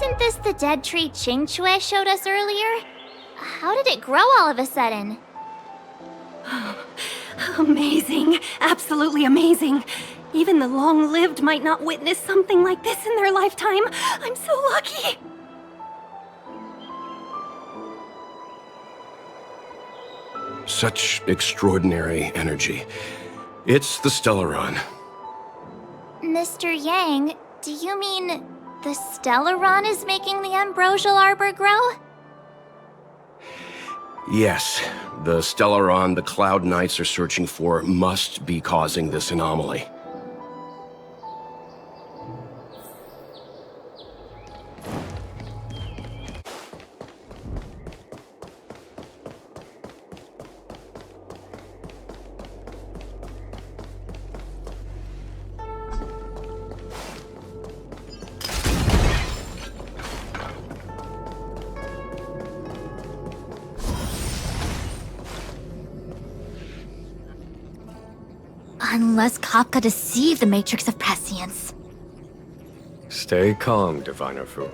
Isn't this the dead tree Qingque showed us earlier? How did it grow all of a sudden? Amazing. Absolutely amazing. Even the long-lived might not witness something like this in their lifetime. I'm so lucky. Such extraordinary energy. It's the Stellaron. Mr. Yang, do you mean the Stellaron is making the ambrosial arbor grow? Yes, the Stellaron the Cloud Knights are searching for must be causing this anomaly. Unless Kafka deceived the Matrix of Prescience. Stay calm, Diviner Fu.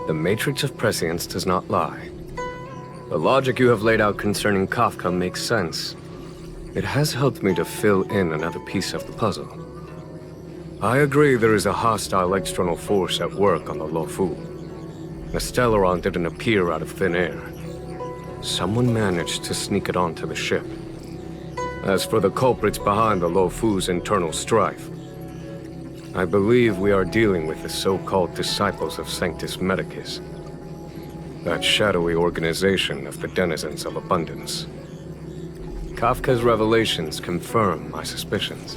The Matrix of Prescience does not lie. The logic you have laid out concerning Kafka makes sense. It has helped me to fill in another piece of the puzzle. I agree there is a hostile external force at work on the Luofu. The Stellaron didn't appear out of thin air. Someone managed to sneak it onto the ship. As for the culprits behind the Luofu's internal strife, I believe we are dealing with the so-called Disciples of Sanctus Medicus. That shadowy organization of the denizens of abundance. Kafka's revelations confirm my suspicions.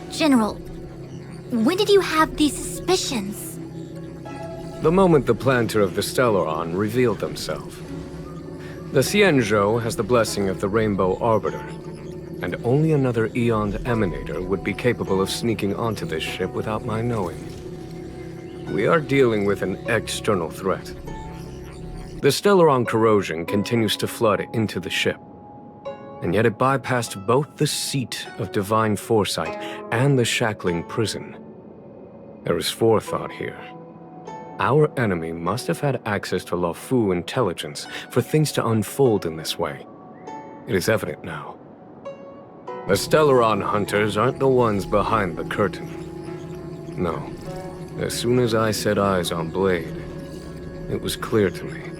General, when did you have these suspicions? The moment the planter of the Stellaron revealed themselves. The Xianzhou has the blessing of the Rainbow Arbiter, and only another Aeon Emanator would be capable of sneaking onto this ship without my knowing. We are dealing with an external threat. The Stellaron corrosion continues to flood into the ship, and yet it bypassed both the seat of divine foresight and the shackling prison. There is forethought here. Our enemy must have had access to Luofu intelligence for things to unfold in this way. It is evident now. The Stellaron hunters aren't the ones behind the curtain. No. As soon as I set eyes on Blade, it was clear to me.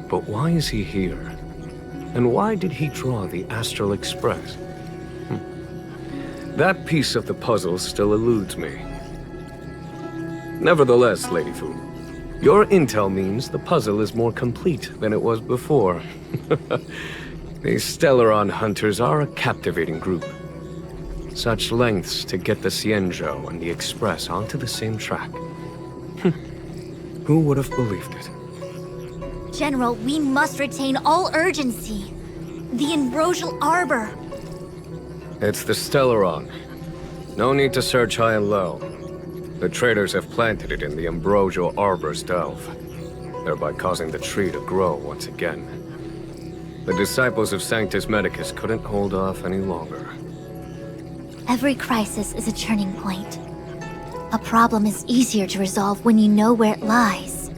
But why is he here? And why did he draw the Astral Express? That piece of the puzzle still eludes me. Nevertheless, Lady Fu, your intel means the puzzle is more complete than it was before. These Stellaron hunters are a captivating group. Such lengths to get the Xianzhou and the Express onto the same track. Who would have believed it? General, we must retain all urgency. The ambrosial arbor. It's the Stellaron. No need to search high and low. The traders have planted it in the ambrosial arbor's delve, thereby causing the tree to grow once again. The Disciples of Sanctus Medicus couldn't hold off any longer. Every crisis is a turning point. A problem is easier to resolve when you know where it lies.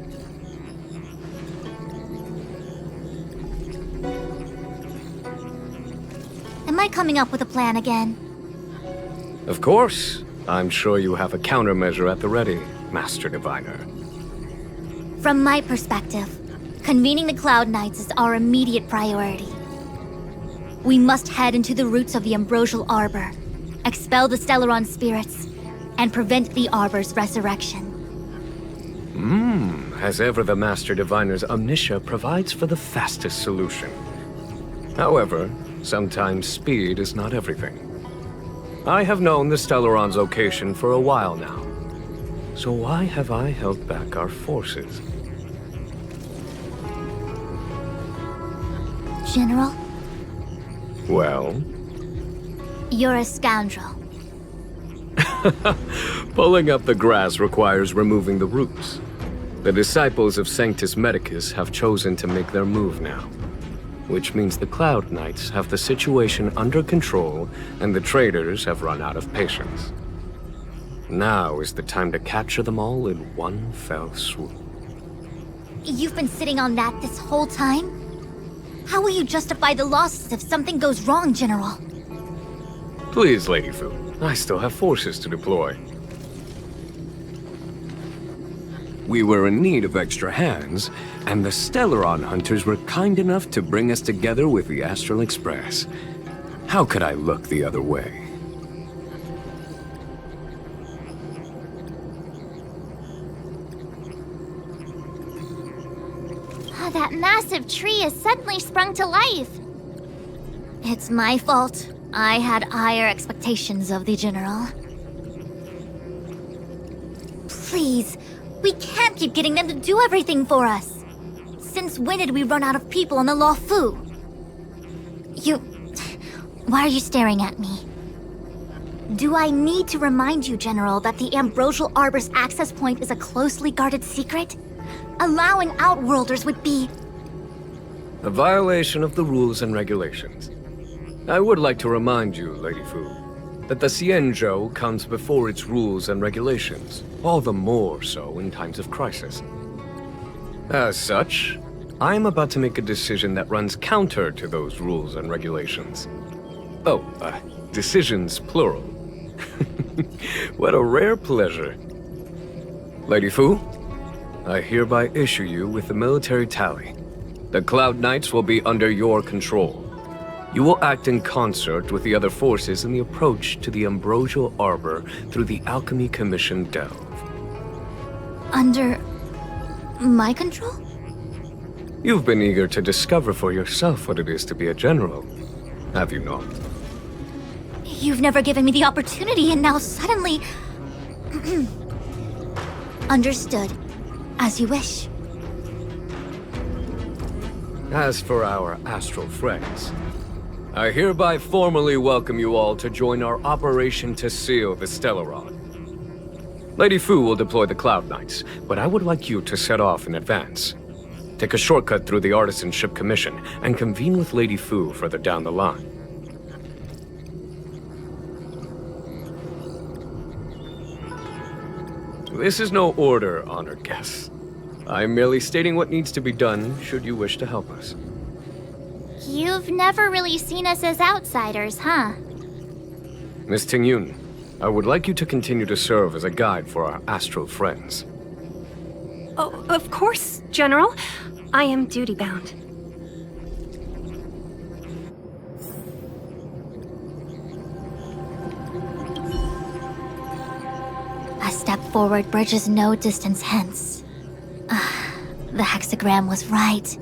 Am I coming up with a plan again? Of course. I'm sure you have a countermeasure at the ready, Master Diviner. From my perspective, convening the Cloud Knights is our immediate priority. We must head into the roots of the ambrosial arbor, expel the Stellaron spirits, and prevent the arbor's resurrection. As ever, the Master Diviner's omniscia provides for the fastest solution. However, sometimes speed is not everything. I have known the Stellaron's location for a while now. So why have I held back our forces? General? Well? You're a scoundrel. Pulling up the grass requires removing the roots. The Disciples of Sanctus Medicus have chosen to make their move now. Which means the Cloud Knights have the situation under control, and the traders have run out of patience. Now is the time to capture them all in one fell swoop. You've been sitting on that this whole time? How will you justify the losses if something goes wrong, General? Please, Lady Fu. I still have forces to deploy. We were in need of extra hands, and the Stellaron hunters were kind enough to bring us together with the Astral Express. How could I look the other way? That massive tree has suddenly sprung to life. It's my fault. I had higher expectations of the General. Please, we can't keep getting them to do everything for us. Since when did we run out of people on the Luofu? Why are you staring at me? Do I need to remind you, General, that the Ambrosial Arbor's access point is a closely guarded secret? Allowing Outworlders would be... a violation of the rules and regulations. I would like to remind you, Lady Fu, that the Xianzhou comes before its rules and regulations, all the more so in times of crisis. As such, I am about to make a decision that runs counter to those rules and regulations. Oh, decisions plural. What a rare pleasure. Lady Fu, I hereby issue you with the military tally. The Cloud Knights will be under your control. You will act in concert with the other forces in the approach to the Ambrosial Arbor through the Alchemy Commission delve. Under... my control? You've been eager to discover for yourself what it is to be a general, have you not? You've never given me the opportunity, and now suddenly... Understood. As you wish. As for our astral friends, I hereby formally welcome you all to join our operation to seal the Stellaron. Lady Fu will deploy the Cloud Knights, but I would like you to set off in advance. Take a shortcut through the Artisanship Commission and convene with Lady Fu further down the line. This is no order, honored guests. I'm merely stating what needs to be done should you wish to help us. You've never really seen us as outsiders, huh? Miss Tingyun, I would like you to continue to serve as a guide for our astral friends. Oh, of course, General. I am duty-bound. A step forward bridges no distance hence. The hexagram was right.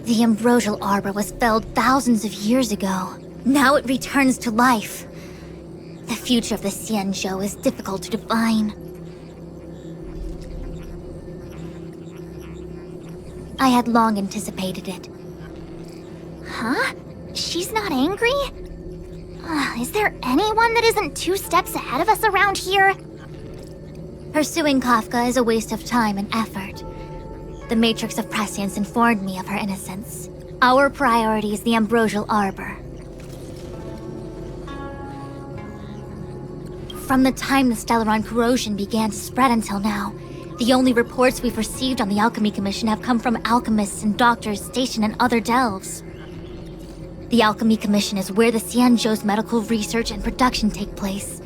The Ambrosial Arbor was felled thousands of years ago. Now it returns to life. The future of the Xianzhou is difficult to define. I had long anticipated it. Huh? She's not angry? Is there anyone that isn't 2 steps ahead of us around here? Pursuing Kafka is a waste of time and effort. The Matrix of Prescience informed me of her innocence. Our priority is the Ambrosial Arbor. From the time the Stellaron corrosion began to spread until now, the only reports we've received on the Alchemy Commission have come from alchemists and doctors stationed in other delves. The Alchemy Commission is where the Xianzhou's medical research and production take place.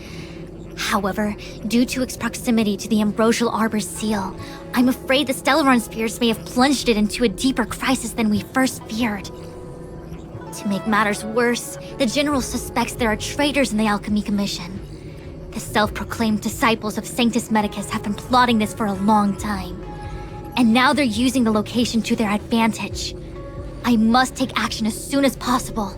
However, due to its proximity to the Ambrosial Arbor's seal, I'm afraid the Stellaron spirits may have plunged it into a deeper crisis than we first feared. To make matters worse, the General suspects there are traitors in the Alchemy Commission. The self-proclaimed disciples of Sanctus Medicus have been plotting this for a long time. And now they're using the location to their advantage. I must take action as soon as possible.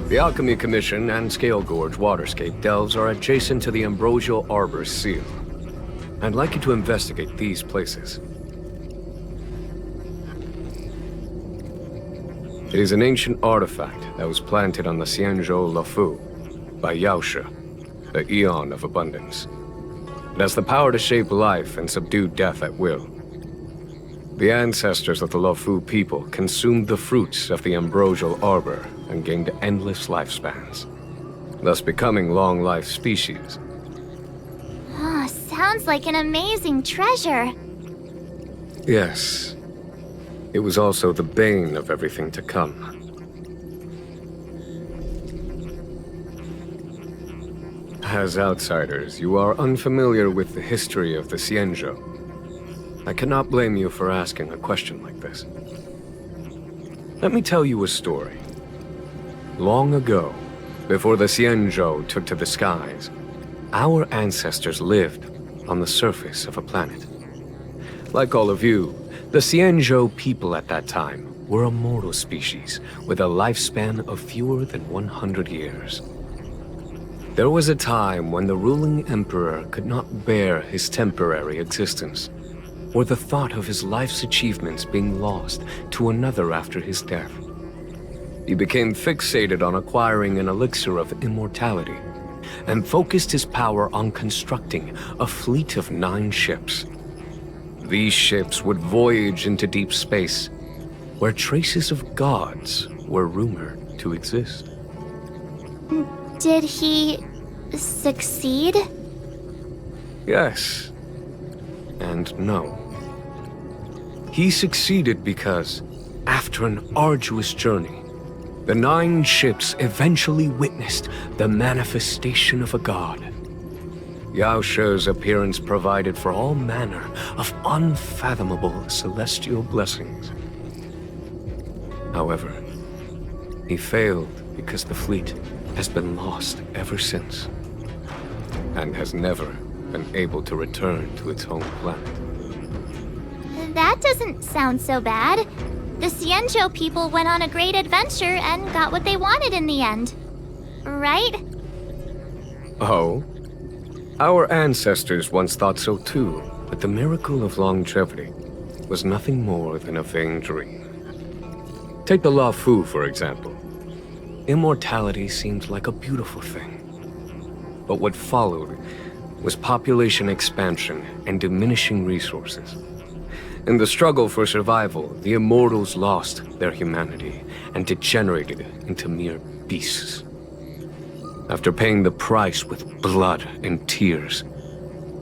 The Alchemy Commission and Scale Gorge Waterscape delves are adjacent to the Ambrosial Arbor's seal. I'd like you to investigate these places. It is an ancient artifact that was planted on the Xianzhou Luofu by Yaoshe, the Eon of Abundance. It has the power to shape life and subdue death at will. The ancestors of the Luofu people consumed the fruits of the ambrosial arbor and gained endless lifespans, thus becoming long-life species. Ah, sounds like an amazing treasure. Yes. It was also the bane of everything to come. As outsiders, you are unfamiliar with the history of the Xianzhou. I cannot blame you for asking a question like this. Let me tell you a story. Long ago, before the Xianzhou took to the skies, our ancestors lived on the surface of a planet. Like all of you, the Xianzhou people at that time were a mortal species with a lifespan of fewer than 100 years. There was a time when the ruling emperor could not bear his temporary existence, or the thought of his life's achievements being lost to another after his death. He became fixated on acquiring an elixir of immortality, and focused his power on constructing a fleet of 9 ships. These ships would voyage into deep space, where traces of gods were rumored to exist. Did he succeed? Yes, and no. He succeeded because, after an arduous journey, the 9 ships eventually witnessed the manifestation of a god. Yao She's appearance provided for all manner of unfathomable celestial blessings. However, he failed because the fleet has been lost ever since, and has never been able to return to its home planet. That doesn't sound so bad. The Xianzhou people went on a great adventure and got what they wanted in the end. Right? Oh? Our ancestors once thought so too, but the miracle of longevity was nothing more than a vain dream. Take the Luofu, for example. Immortality seemed like a beautiful thing. But what followed was population expansion and diminishing resources. In the struggle for survival, the immortals lost their humanity and degenerated into mere beasts. After paying the price with blood and tears,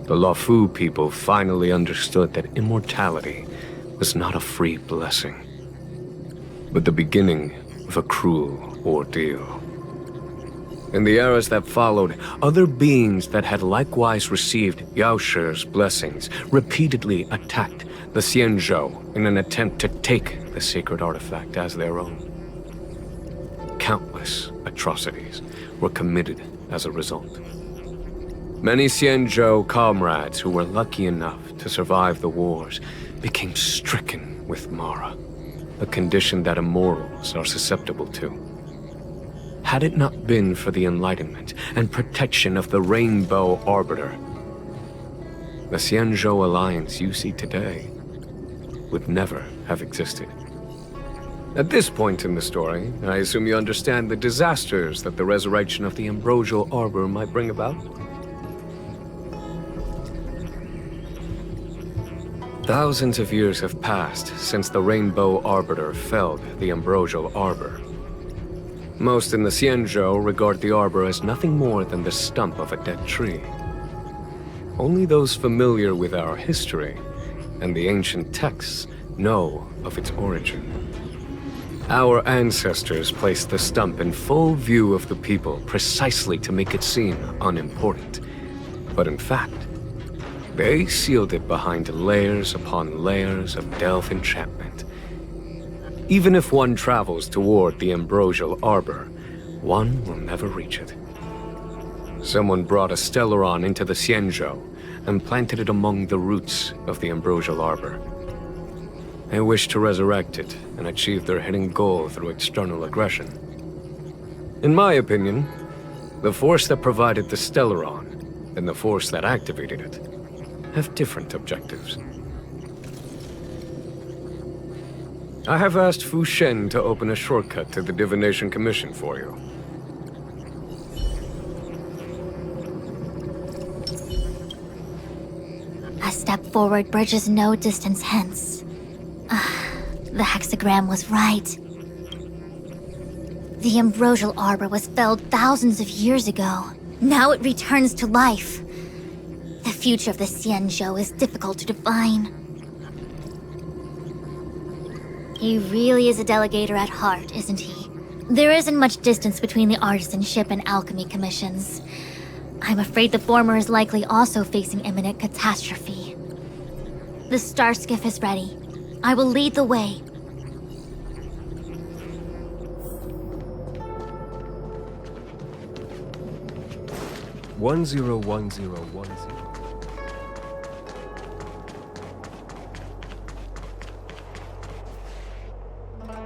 the Luofu people finally understood that immortality was not a free blessing, but the beginning of a cruel ordeal. In the eras that followed, other beings that had likewise received Yao She's blessings repeatedly attacked the Xianzhou in an attempt to take the sacred artifact as their own. Countless atrocities were committed as a result. Many Xianzhou comrades who were lucky enough to survive the wars became stricken with Mara, a condition that immortals are susceptible to. Had it not been for the enlightenment and protection of the Rainbow Arbiter, the Xianzhou alliance you see today would never have existed. At this point in the story, I assume you understand the disasters that the resurrection of the Ambrosial Arbor might bring about? Thousands of years have passed since the Rainbow Arbiter felled the Ambrosial Arbor. Most in the Xianzhou regard the arbor as nothing more than the stump of a dead tree. Only those familiar with our history and the ancient texts know of its origin. Our ancestors placed the stump in full view of the people precisely to make it seem unimportant. But in fact, they sealed it behind layers upon layers of delve enchantment. Even if one travels toward the Ambrosial Arbor, one will never reach it. Someone brought a Stellaron into the Xianzhou and planted it among the roots of the Ambrosial Arbor. They wish to resurrect it and achieve their hidden goal through external aggression. In my opinion, the force that provided the Stellaron and the force that activated it have different objectives. I have asked Fu Shen to open a shortcut to the Divination Commission for you. A step forward bridges no distance hence. The hexagram was right. The ambrosial arbor was felled thousands of years ago. Now it returns to life. The future of the Xianzhou is difficult to define. He really is a delegator at heart, isn't he? There isn't much distance between the artisanship and alchemy commissions. I'm afraid the former is likely also facing imminent catastrophe. The star skiff is ready. I will lead the way. One zero one zero one zero.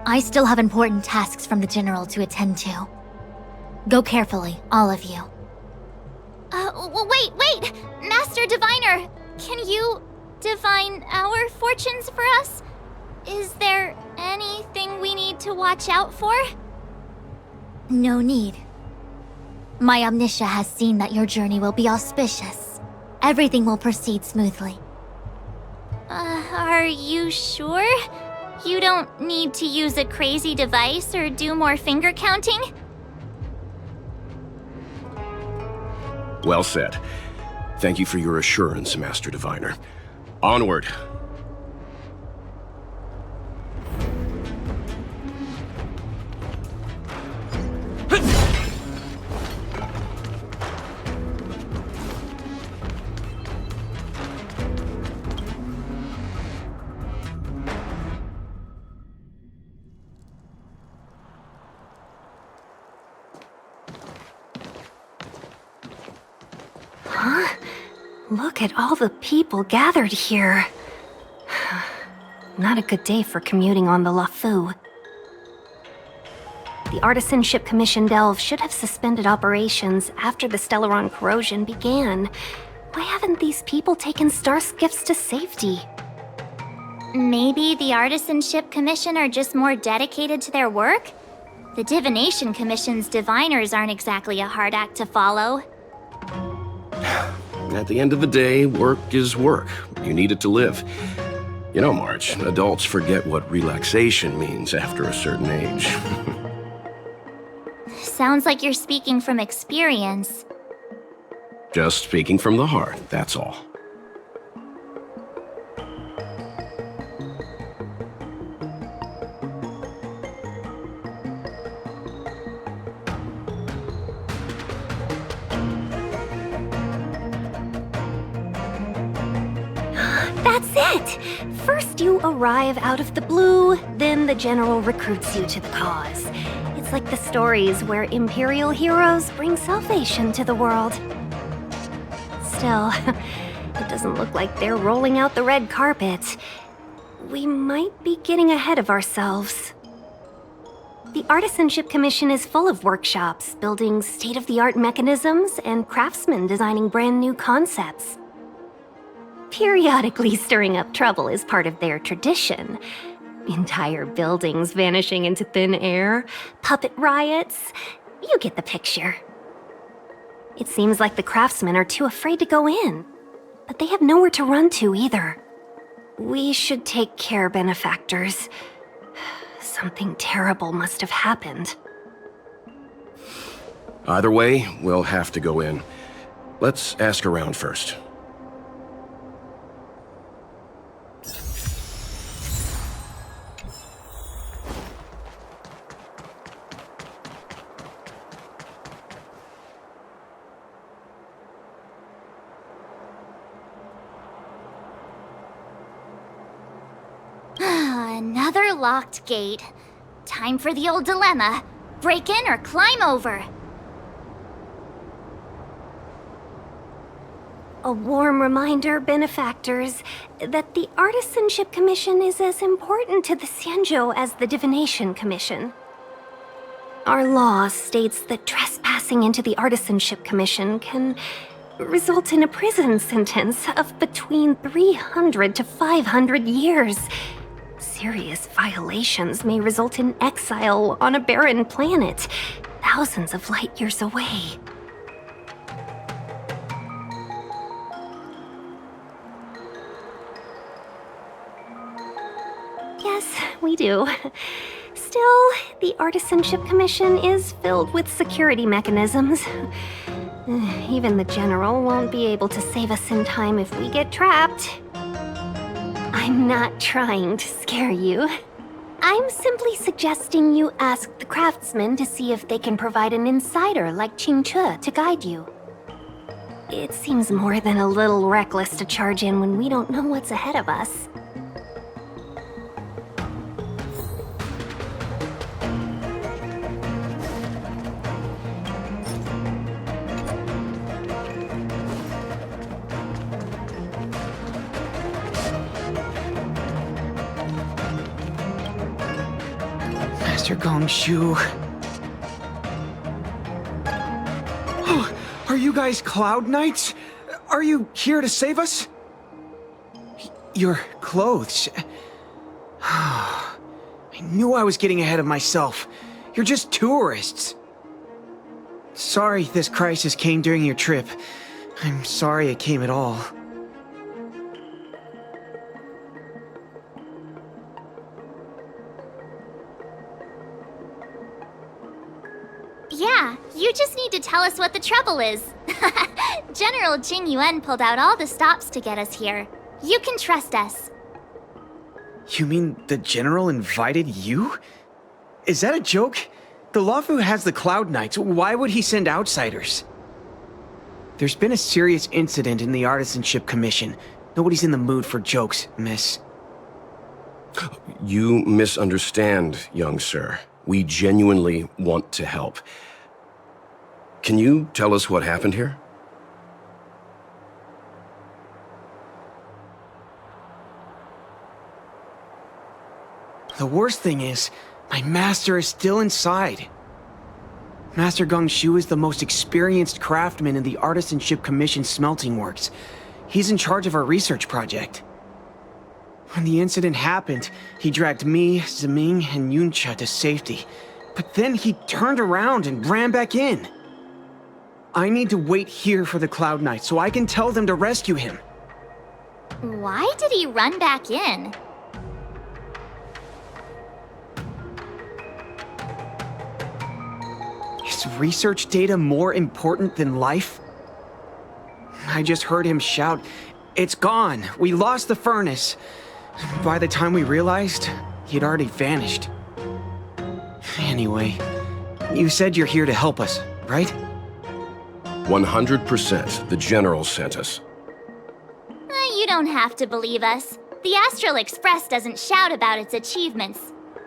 I still have important tasks from the General to attend to. Go carefully, all of you. Wait! Master Diviner! Can you divine our fortunes for us? Is there anything we need to watch out for? No need. My Omniscia has seen that your journey will be auspicious. Everything will proceed smoothly. Are you sure? You don't need to use a crazy device or do more finger counting? Well said. Thank you for your assurance, Master Diviner. Onward. Look at all the people gathered here. Not a good day for commuting on the Luofu. The Artisanship Commission Delve should have suspended operations after the Stellaron corrosion began. Why haven't these people taken star skiffs to safety? Maybe the Artisanship Commission are just more dedicated to their work? The Divination Commission's diviners aren't exactly a hard act to follow. At the end of the day, work is work. You need it to live. You know, March, adults forget what relaxation means after a certain age. Sounds like you're speaking from experience. Just speaking from the heart, that's all. That's it! First you arrive out of the blue, then the General recruits you to the cause. It's like the stories where Imperial heroes bring salvation to the world. Still, it doesn't look like they're rolling out the red carpet. We might be getting ahead of ourselves. The Artisanship Commission is full of workshops, building state-of-the-art mechanisms and craftsmen designing brand new concepts. Periodically stirring up trouble is part of their tradition. Entire buildings vanishing into thin air, puppet riots. You get the picture. It seems like the craftsmen are too afraid to go in, but they have nowhere to run to either. We should take care, benefactors. Something terrible must have happened. Either way, we'll have to go in. Let's ask around first. Another locked gate. Time for the old dilemma. Break in or climb over. A warm reminder, benefactors, that the Artisanship Commission is as important to the Xianzhou as the Divination Commission. Our law states that trespassing into the Artisanship Commission can result in a prison sentence of between 300 to 500 years. Serious violations may result in exile on a barren planet, thousands of light years away. Yes, we do. Still, the Artisanship Commission is filled with security mechanisms. Even the General won't be able to save us in time if we get trapped. I'm not trying to scare you. I'm simply suggesting you ask the craftsmen to see if they can provide an insider like Qingche to guide you. It seems more than a little reckless to charge in when we don't know what's ahead of us. Master Gongshu. Oh, are you guys Cloud Knights? Are you here to save us? Your clothes. I knew I was getting ahead of myself. You're just tourists. Sorry this crisis came during your trip. I'm sorry it came at all. Yeah, you just need to tell us what the trouble is. General Jing Yuan pulled out all the stops to get us here. You can trust us. You mean the General invited you? Is that a joke? The Luofu has the Cloud Knights. Why would he send outsiders? There's been a serious incident in the Artisanship Commission. Nobody's in the mood for jokes, miss. You misunderstand, young sir. We genuinely want to help. Can you tell us what happened here? The worst thing is, my master is still inside. Master Gongshu is the most experienced craftsman in the Artisanship Commission smelting works. He's in charge of our research project. When the incident happened, he dragged me, Zeming, and Yuncha to safety. But then he turned around and ran back in. I need to wait here for the Cloud Knight so I can tell them to rescue him. Why did he run back in? Is research data more important than life? I just heard him shout, "It's gone! We lost the furnace!" By the time we realized, he'd already vanished. Anyway, you said you're here to help us, right? 100%. The General sent us. You don't have to believe us. The Astral Express doesn't shout about its achievements.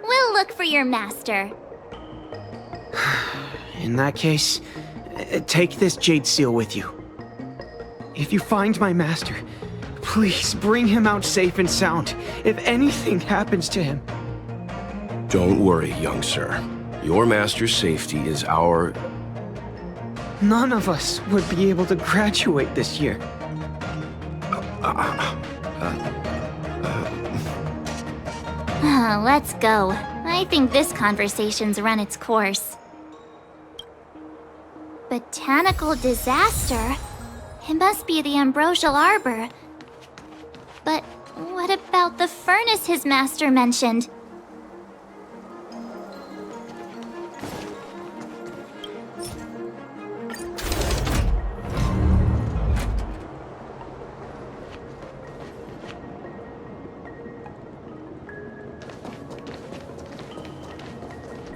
We'll look for your master. In that case, take this jade seal with you. If you find my master, please bring him out safe and sound, if anything happens to him. Don't worry, young sir. Your master's safety is our... None of us would be able to graduate this year. Let's go. I think this conversation's run its course. Botanical disaster? It must be the Ambrosial Arbor. But what about the furnace his master mentioned?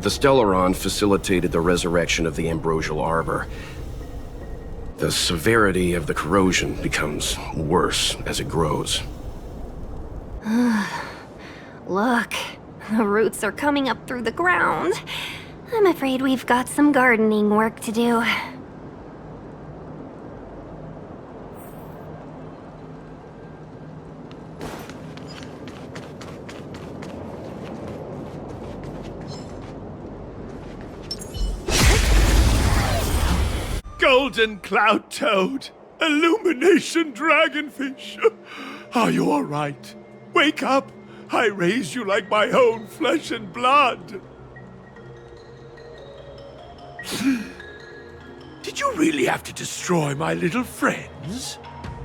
The Stellaron facilitated the resurrection of the Ambrosial Arbor. The severity of the corrosion becomes worse as it grows. Look, the roots are coming up through the ground. I'm afraid we've got some gardening work to do. Golden Cloud Toad! Illumination Dragonfish! Are you alright? Wake up! I raised you like my own flesh and blood! Did you really have to destroy my little friends?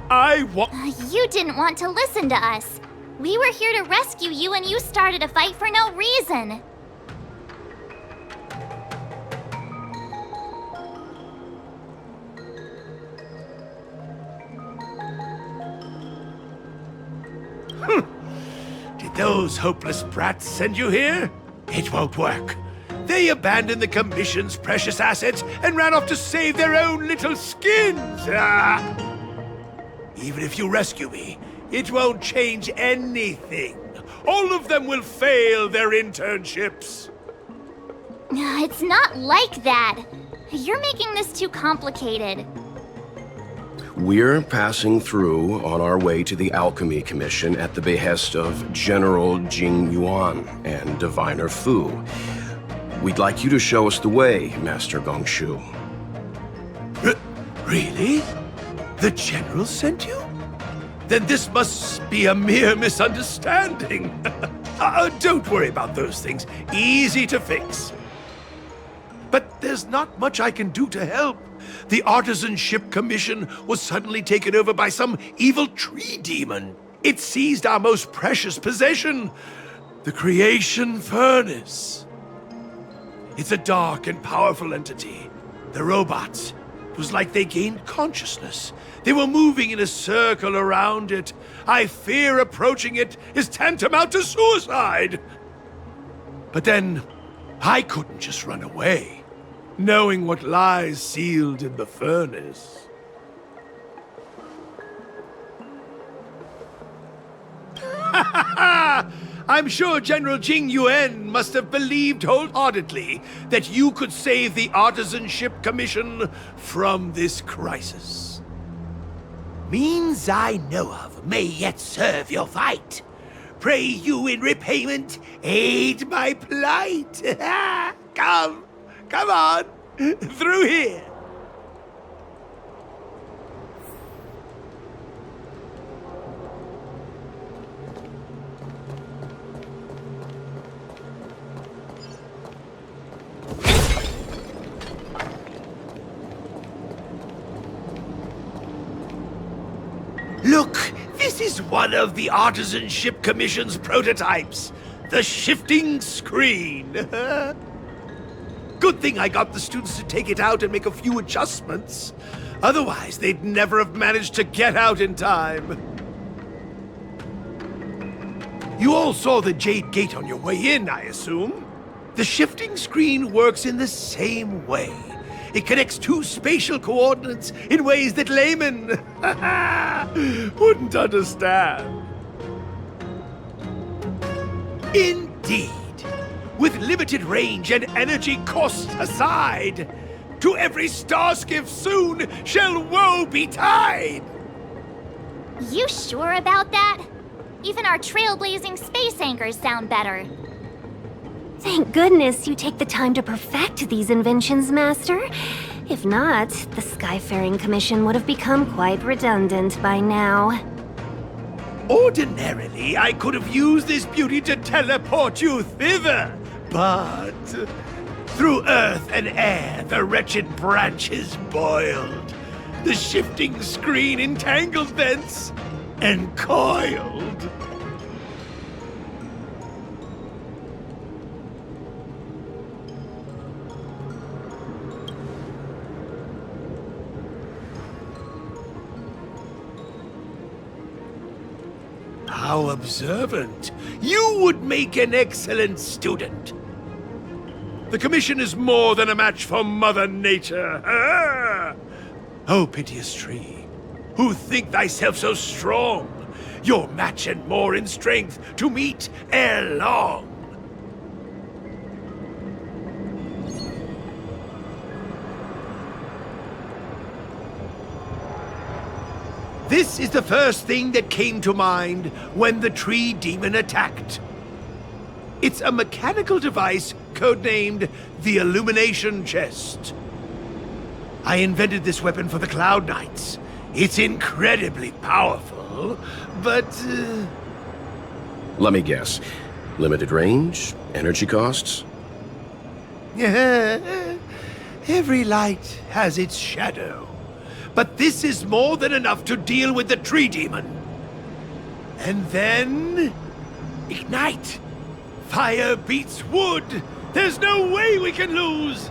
You didn't want to listen to us. We were here to rescue you and you started a fight for no reason. Did those hopeless brats send you here? It won't work. They abandoned the Commission's precious assets and ran off to save their own little skins. Even if you rescue me, it won't change anything. All of them will fail their internships. It's not like that. You're making this too complicated. We're passing through on our way to the Alchemy Commission at the behest of General Jing Yuan and Diviner Fu. We'd like you to show us the way, Master Gongshu. Really? The General sent you? Then this must be a mere misunderstanding. Don't worry about those things. Easy to fix. But there's not much I can do to help. The Artisanship Commission was suddenly taken over by some evil tree demon. It seized our most precious possession, the Creation Furnace. It's a dark and powerful entity. The robots, it was like they gained consciousness. They were moving in a circle around it. I fear approaching it is tantamount to suicide. But then, I couldn't just run away, knowing what lies sealed in the furnace. I'm sure General Jing Yuan must have believed wholeheartedly that you could save the Artisanship Commission from this crisis. Means I know of may yet serve your fight. Pray you in repayment aid my plight. Come on, through here. Look, this is one of the Artisanship Commission's prototypes. The shifting screen. Good thing I got the students to take it out and make a few adjustments. Otherwise, they'd never have managed to get out in time. You all saw the Jade Gate on your way in, I assume? The shifting screen works in the same way. It connects two spatial coordinates in ways that laymen wouldn't understand. Indeed. With limited range and energy costs aside, to every starskiff soon shall woe betide! You sure about that? Even our trailblazing space anchors sound better. Thank goodness you take the time to perfect these inventions, Master. If not, the Skyfaring Commission would have become quite redundant by now. Ordinarily, I could have used this beauty to teleport you thither, but through earth and air the wretched branches boiled. The shifting screen entangled thence and coiled. How observant. You would make an excellent student. The Commission is more than a match for Mother Nature. Oh, piteous tree, who think thyself so strong, your match and more in strength to meet ere long. This is the first thing that came to mind when the tree demon attacked. It's a mechanical device codenamed the Illumination Chest. I invented this weapon for the Cloud Knights. It's incredibly powerful, but... Let me guess. Limited range? Energy costs? Every light has its shadow. But this is more than enough to deal with the tree demon. And then... ignite! Fire beats wood! There's no way we can lose!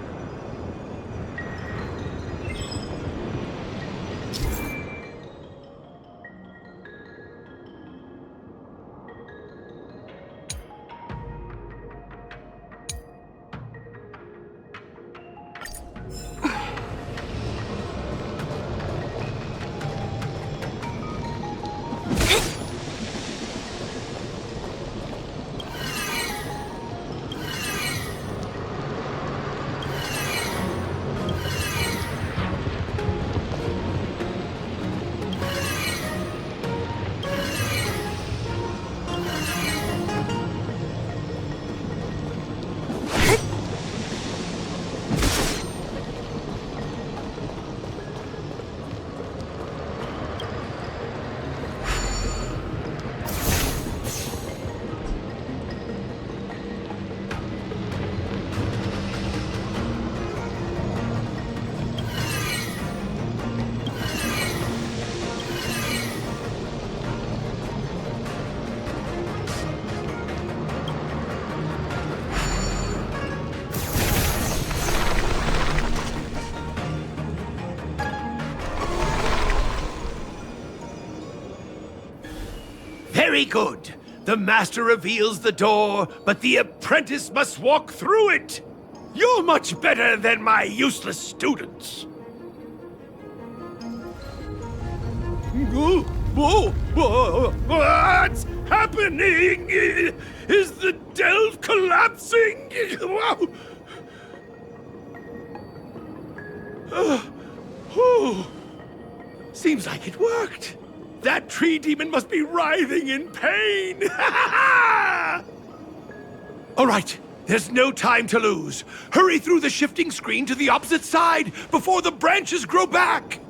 Very good. The master reveals the door, but the apprentice must walk through it. You're much better than my useless students. What's happening? Is the delve collapsing? Seems like it worked. That tree demon must be writhing in pain! All right, there's no time to lose. Hurry through the shifting screen to the opposite side before the branches grow back!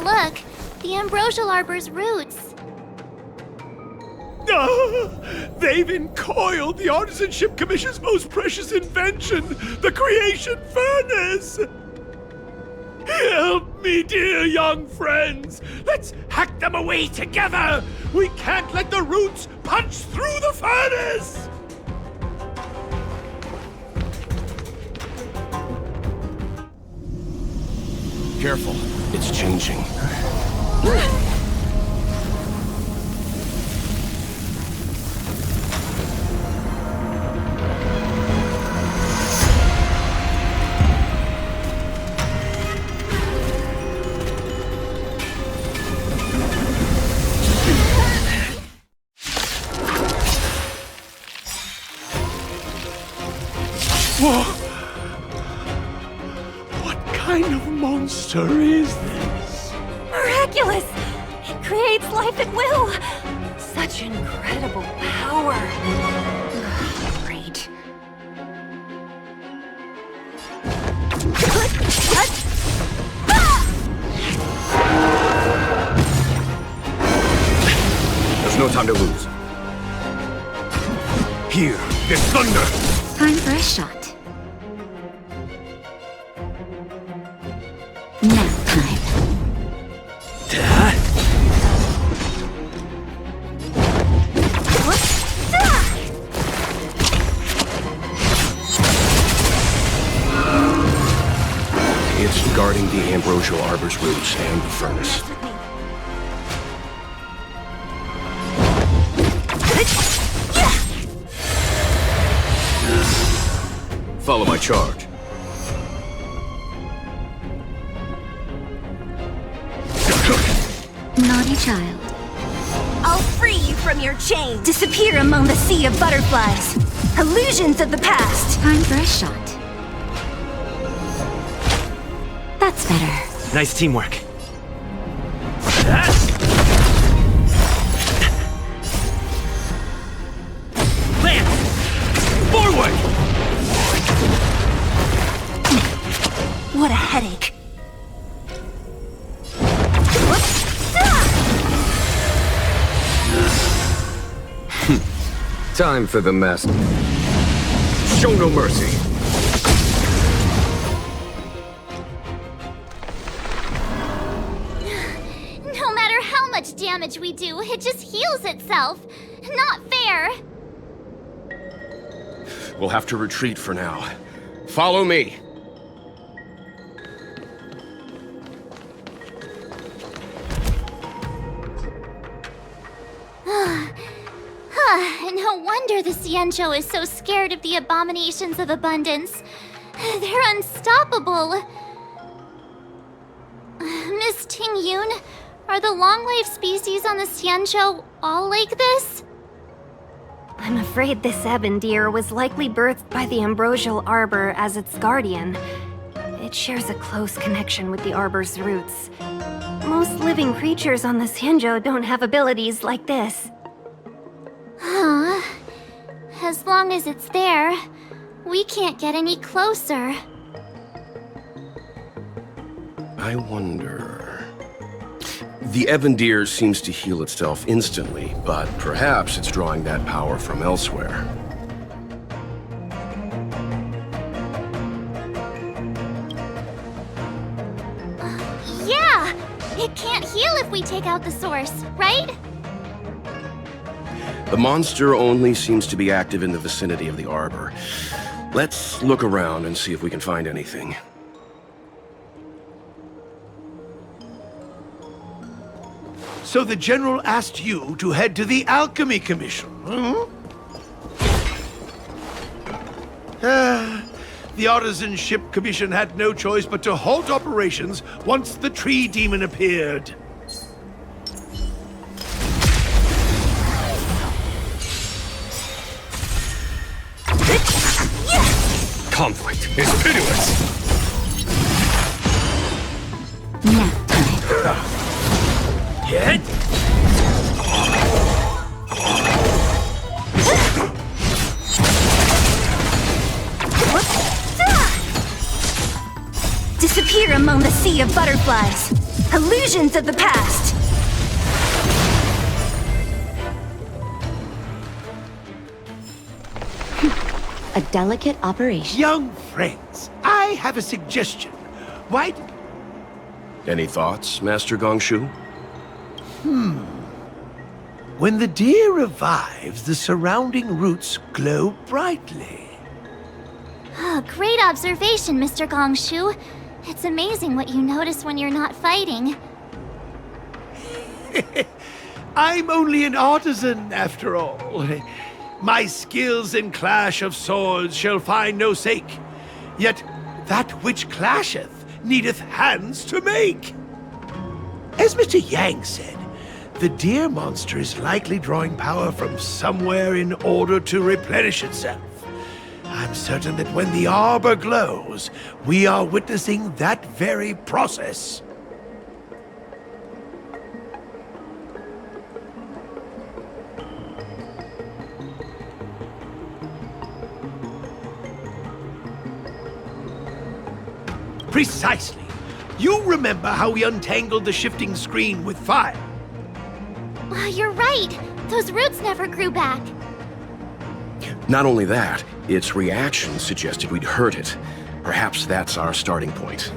Look, the ambrosial arbor's roots. They've encoiled the Artisanship Commission's most precious invention, the creation furnace! Help me, dear young friends! Let's hack them away together! We can't let the roots punch through the furnace! Careful, it's changing. Whoa! What kind of monster is this? Miraculous! It creates life at will! Such incredible power! Great. There's no time to lose. Here, get thunder! Time for a shot. Nap time. It's guarding the ambrosial arbor's roots and the furnace. Follow my charge. Naughty child. I'll free you from your chain! Disappear among the sea of butterflies! Illusions of the past! Time for a shot. That's better. Nice teamwork. Lance! Forward! What a headache. Time for the master. Show no mercy. No matter how much damage we do, it just heals itself. Not fair. We'll have to retreat for now. Follow me. No wonder the Xianzhou is so scared of the abominations of abundance. They're unstoppable. Miss Ting Yun, are the long-life species on the Xianzhou all like this? I'm afraid this ebon deer was likely birthed by the ambrosial arbor as its guardian. It shares a close connection with the arbor's roots. Most living creatures on the Xianzhou don't have abilities like this. Huh. As long as it's there, we can't get any closer. I wonder... The ebon deer seems to heal itself instantly, but perhaps it's drawing that power from elsewhere. Yeah! It can't heal if we take out the source, right? The monster only seems to be active in the vicinity of the arbor. Let's look around and see if we can find anything. So the General asked you to head to the Alchemy Commission, hmm? The Artisan Ship Commission had no choice but to halt operations once the tree demon appeared. Conflict is pitiless. Nap time. Hit! Disappear among the sea of butterflies. Illusions of the past. A delicate operation. Young friends, I have a suggestion. Why... Any thoughts, Master Gongshu? When the deer revives, the surrounding roots glow brightly. Great observation, Mr. Gongshu. It's amazing what you notice when you're not fighting. I'm only an artisan, after all. My skills in clash of swords shall find no sake. Yet that which clasheth needeth hands to make. As Mr. Yang said, the deer monster is likely drawing power from somewhere in order to replenish itself. I'm certain that when the arbor glows, we are witnessing that very process. Precisely. You remember how we untangled the shifting screen with fire? You're right. Those roots never grew back. Not only that, its reaction suggested we'd hurt it. Perhaps that's our starting point.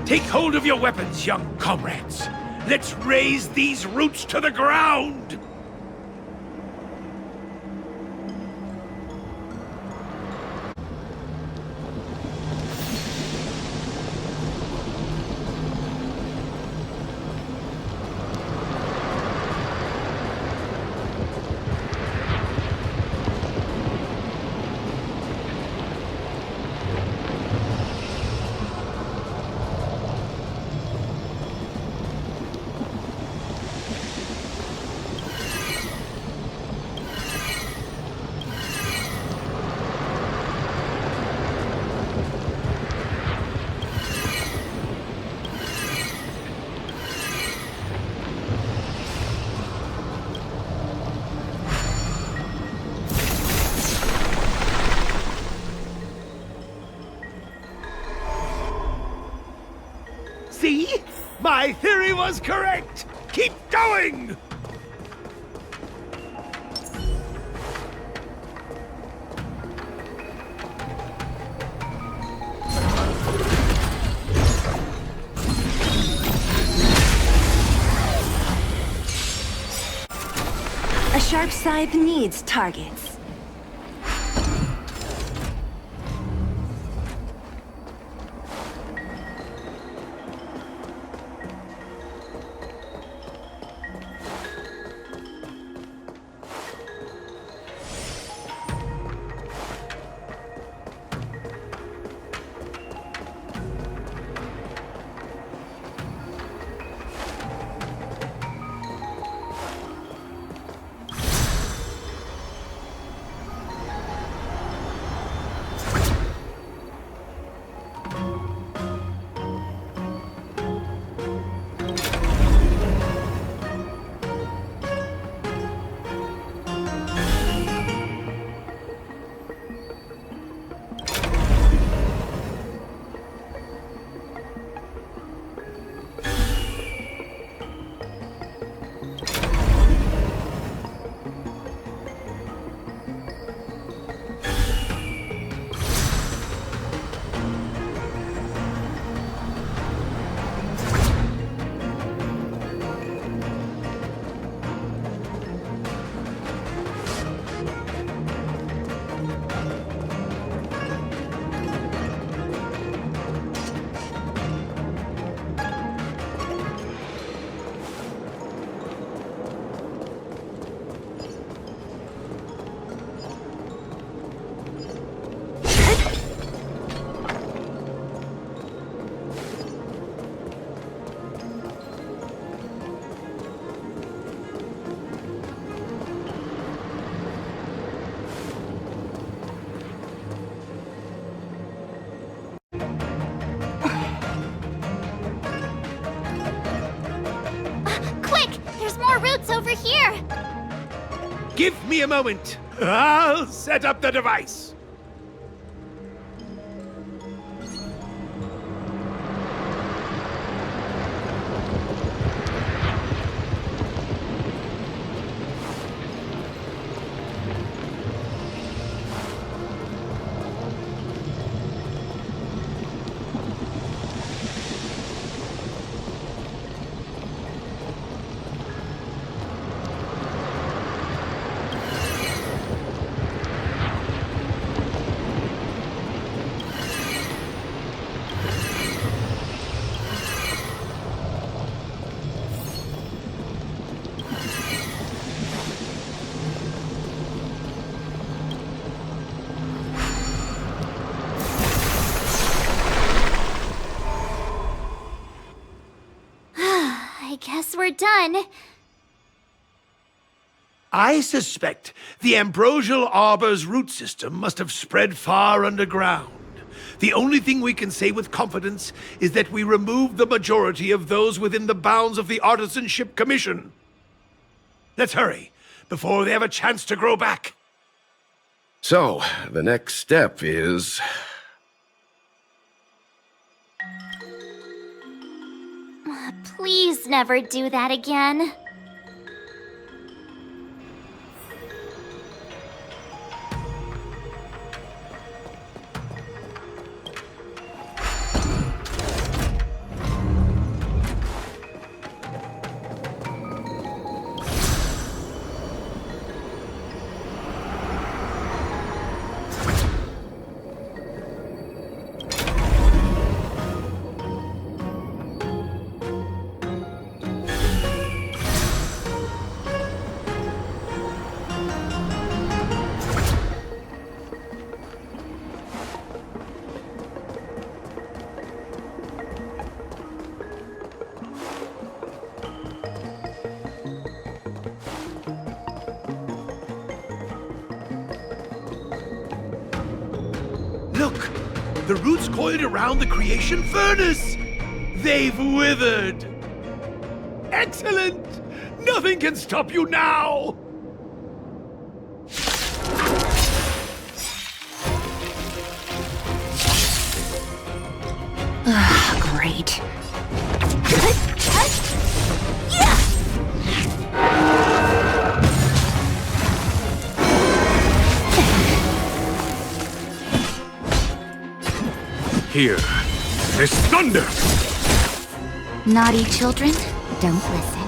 Take hold of your weapons, young comrades. Let's raze these roots to the ground! My theory was correct! Keep going! A sharp scythe needs targets. Routes over here! Give me a moment. I'll set up the device. I guess we're done. I suspect the ambrosial arbor's root system must have spread far underground. The only thing we can say with confidence is that we removed the majority of those within the bounds of the Artisanship Commission. Let's hurry, before they have a chance to grow back. So, the next step is... Please never do that again. Look! The roots coiled around the creation furnace! They've withered! Excellent! Nothing can stop you now! Great. Hear this thunder! Naughty children, don't listen.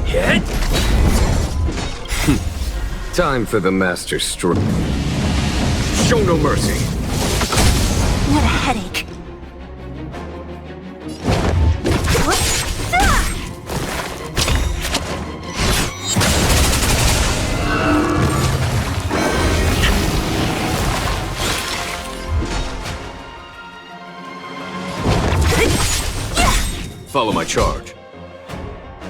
Hit! Time for the master stroke. Show no mercy. What a headache. Follow my charge.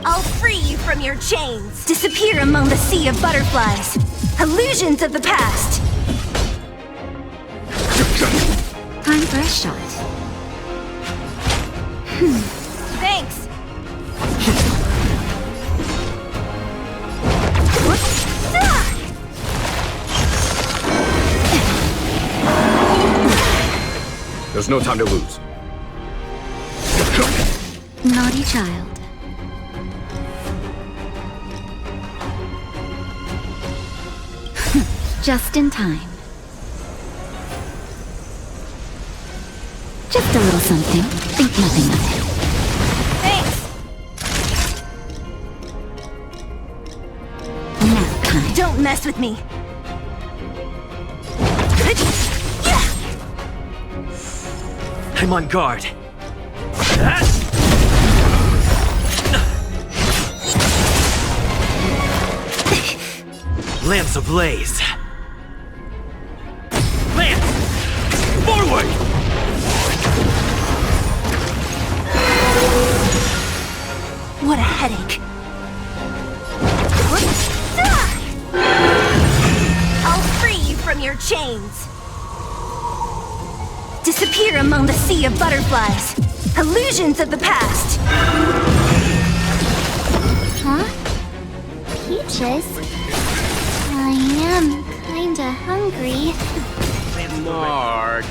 I'll free you from your chains. Disappear among the sea of butterflies. Illusions of the past. Time for a shot. Thanks. There's no time to lose. Naughty child. Just in time. Just a little something. Think nothing of it. Thanks. Nap time. Don't mess with me. I'm on guard. Lance ablaze. Lance! Forward! What a headache. I'll free you from your chains. Disappear among the sea of butterflies. Illusions of the past. Huh? Peaches? I am kinda hungry. Marge.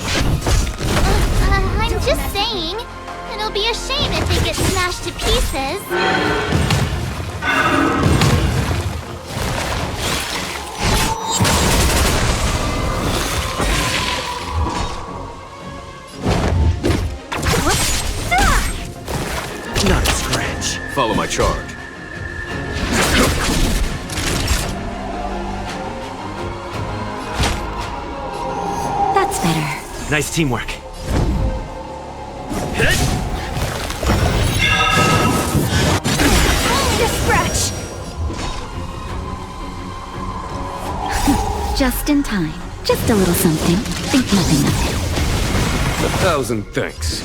I'm just saying. It'll be a shame if they get smashed to pieces. Not a scratch. Follow my charge. That's better. Nice teamwork. Only a scratch. Just in time. Just a little something. Think nothing of it. 1,000 thanks.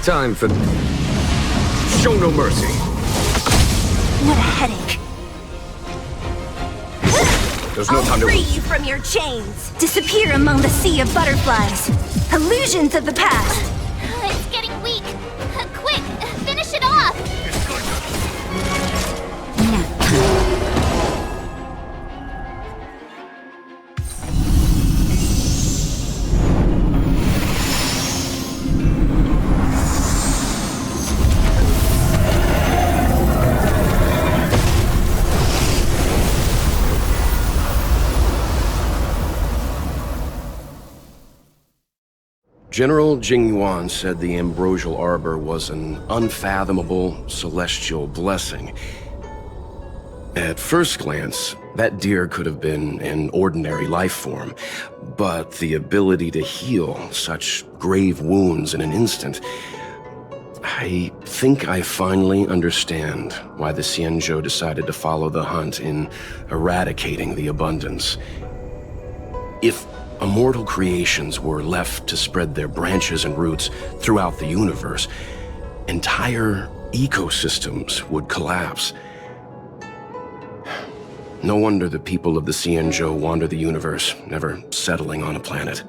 Time for... Show no mercy. What a headache. There's no I'll time to free lose. you from your chains. Disappear among the sea of butterflies. Illusions of the past. It's getting weak. Quick, finish it off. Nap time. General Jingyuan said the ambrosial arbor was an unfathomable celestial blessing. At first glance, that deer could have been an ordinary life form, but the ability to heal such grave wounds in an instant... I think I finally understand why the Xianzhou decided to follow the hunt in eradicating the abundance. If immortal creations were left to spread their branches and roots throughout the universe, entire ecosystems would collapse. No wonder the people of the Xianzhou wander the universe, never settling on a planet.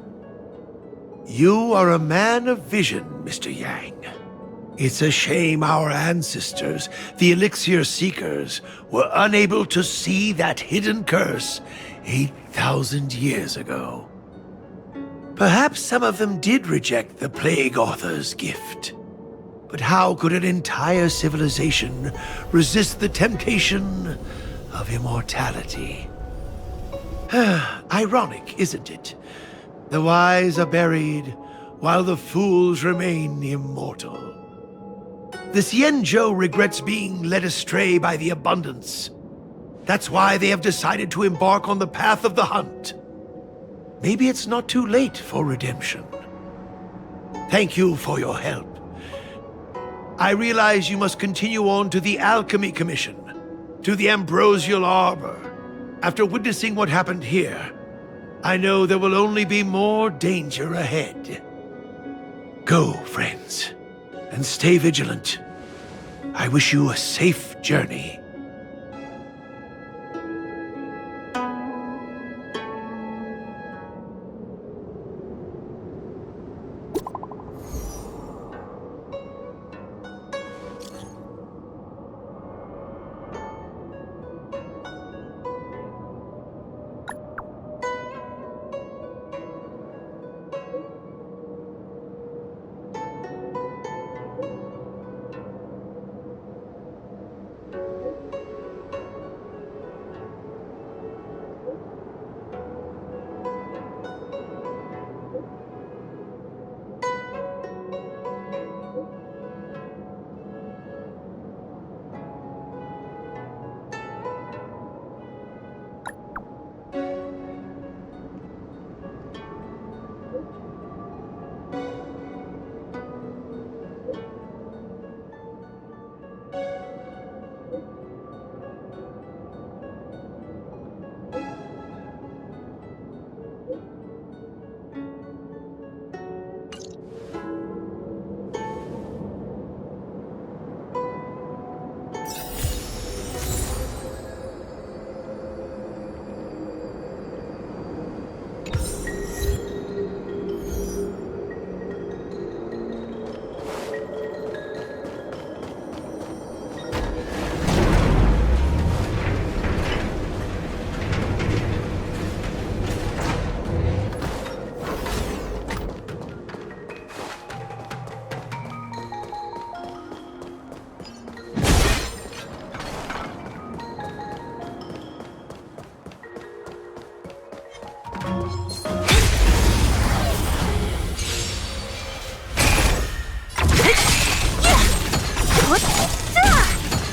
You are a man of vision, Mr. Yang. It's a shame our ancestors, the Elixir Seekers, were unable to see that hidden curse 8,000 years ago. Perhaps some of them did reject the Plague Author's gift. But how could an entire civilization resist the temptation of immortality? Ironic, isn't it? The wise are buried, while the fools remain immortal. The Xianzhou regrets being led astray by the abundance. That's why they have decided to embark on the path of the hunt. Maybe it's not too late for redemption. Thank you for your help. I realize you must continue on to the Alchemy Commission, to the Ambrosial Arbor. After witnessing what happened here, I know there will only be more danger ahead. Go, friends, and stay vigilant. I wish you a safe journey.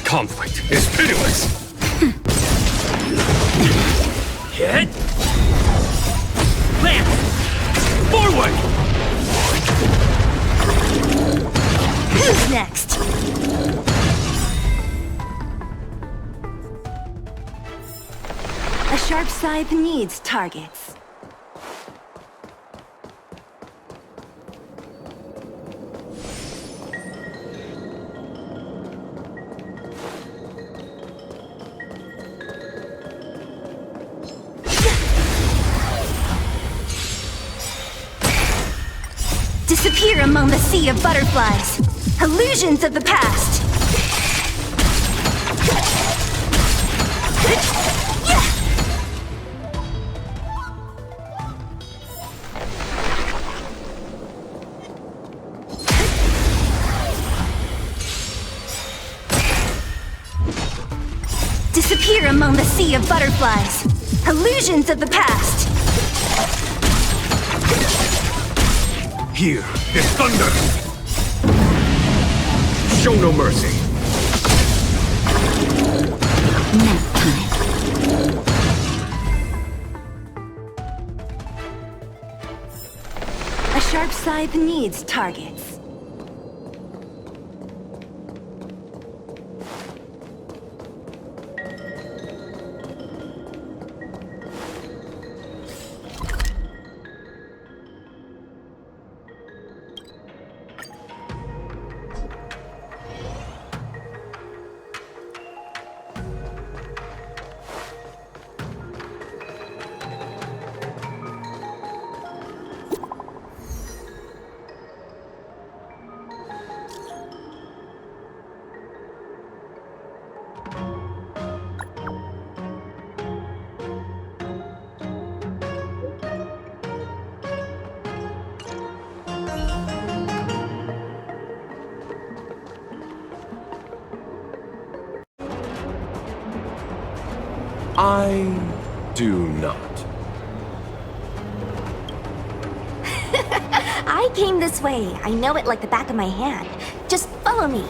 Conflict is pitiless! Hit! Lance! Forward! Who's next? A sharp scythe needs targets. Disappear among the sea of butterflies. Illusions of the past. Disappear among the sea of butterflies. Illusions of the past. Here is thunder! Show no mercy! Nap time. A sharp scythe needs targets. I do not. I came this way. I know it like the back of my hand. Just follow me.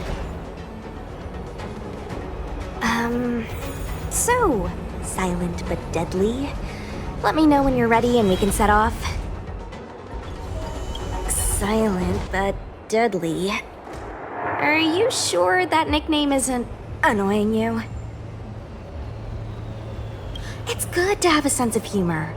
So, silent but deadly. Let me know when you're ready and we can set off. Silent but deadly. Are you sure that nickname isn't annoying you? It's good to have a sense of humor.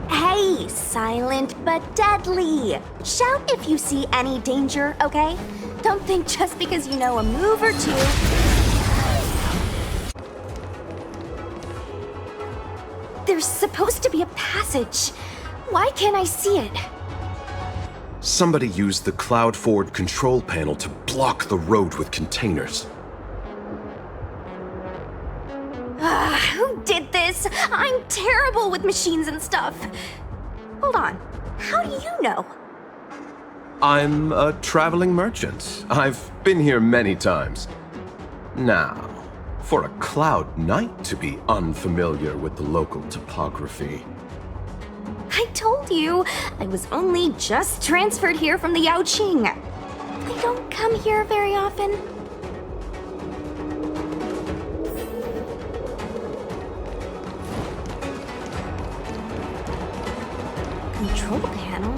Hey, silent but deadly. Shout if you see any danger, okay? Don't think just because you know a move or two. There's supposed to be a passage. Why can't I see it? Somebody used the cloud forward control panel to block the road with containers. Who did this? I'm terrible with machines and stuff. Hold on. How do you know? I'm a traveling merchant. I've been here many times. Now, for a Cloud Knight to be unfamiliar with the local topography. I told you, I was only just transferred here from the Yaoqing. I don't come here very often. Control panel?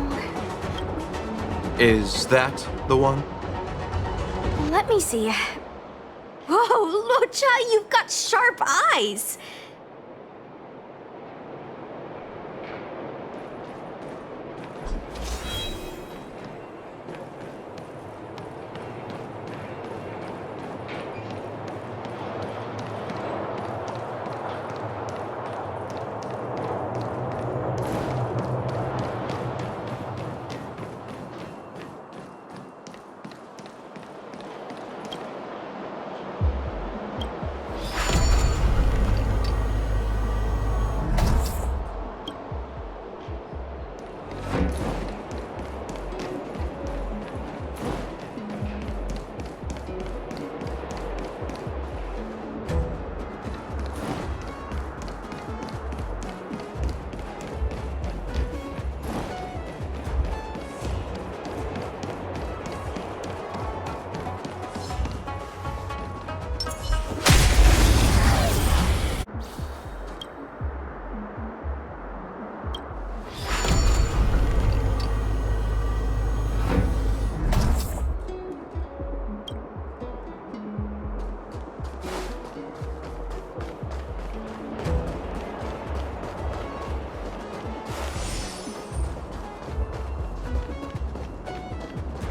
Is that the one? Let me see. Whoa, Lucha, you've got sharp eyes!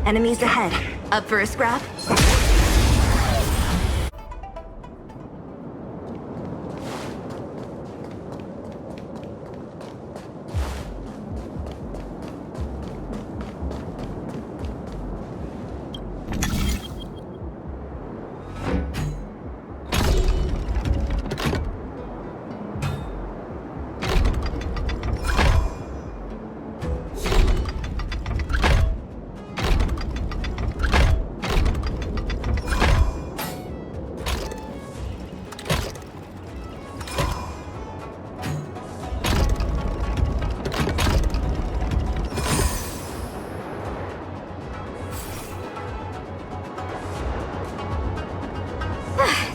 Enemies ahead. Up for a scrap?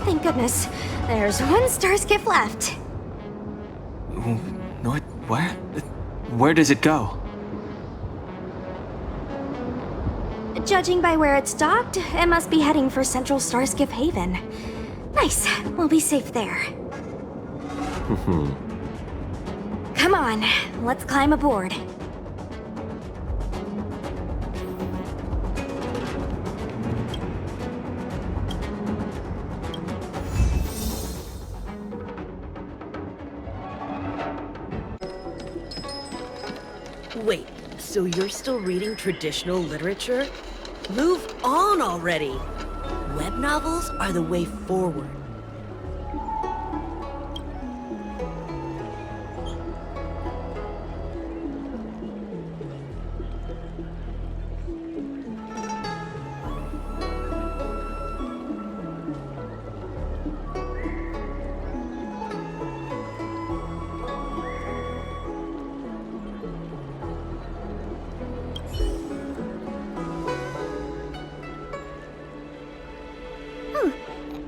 Thank goodness. There's one star skiff left. Where? Where does it go? Judging by where it's docked, it must be heading for Central Starskiff Haven. Nice. We'll be safe there. Come on, let's climb aboard. Wait, so you're still reading traditional literature? Move on already! Web novels are the way forward.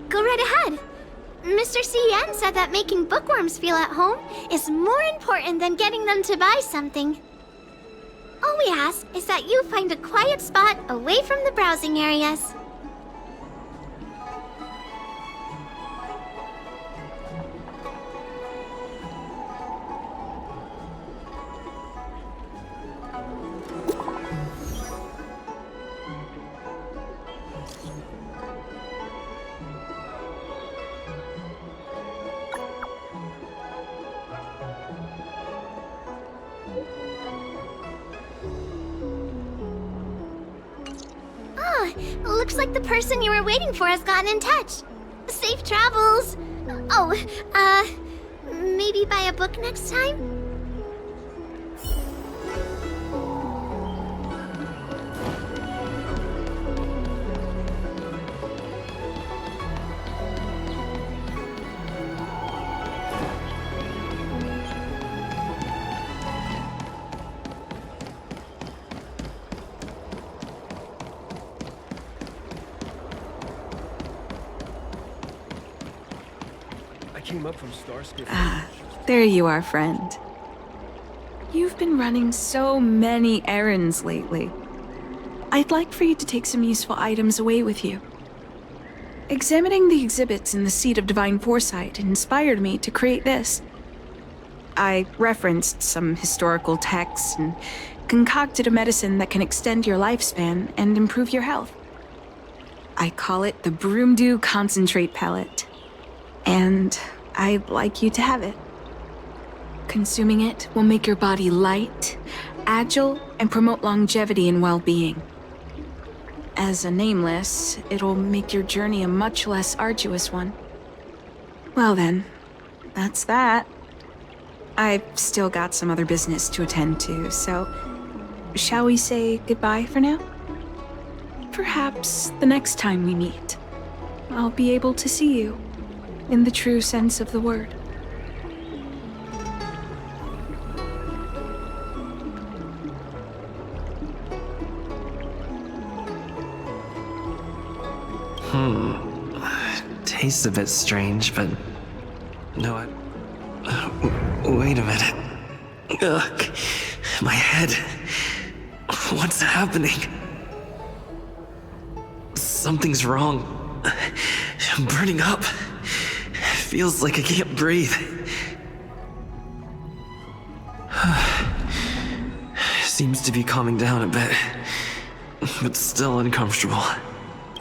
Go right ahead. Mr. CN said that making bookworms feel at home is more important than getting them to buy something. All we ask is that you find a quiet spot away from the browsing areas. Looks like the person you were waiting for has gotten in touch. Safe travels. Oh, maybe buy a book next time? Came up from Starskiff. There you are, friend. You've been running so many errands lately. I'd like for you to take some useful items away with you. Examining the exhibits in the Seat of Divine Foresight inspired me to create this. I referenced some historical texts and concocted a medicine that can extend your lifespan and improve your health. I call it the Broomdew Concentrate Pellet. And I'd like you to have it. Consuming it will make your body light, agile, and promote longevity and well-being. As a nameless, it'll make your journey a much less arduous one. Well then, that's that. I've still got some other business to attend to, so shall we say goodbye for now? Perhaps the next time we meet, I'll be able to see you. In the true sense of the word. Tastes a bit strange, but... No, wait a minute. Ugh, my head. What's happening? Something's wrong. I'm burning up. Feels like I can't breathe. Seems to be calming down a bit, but still uncomfortable.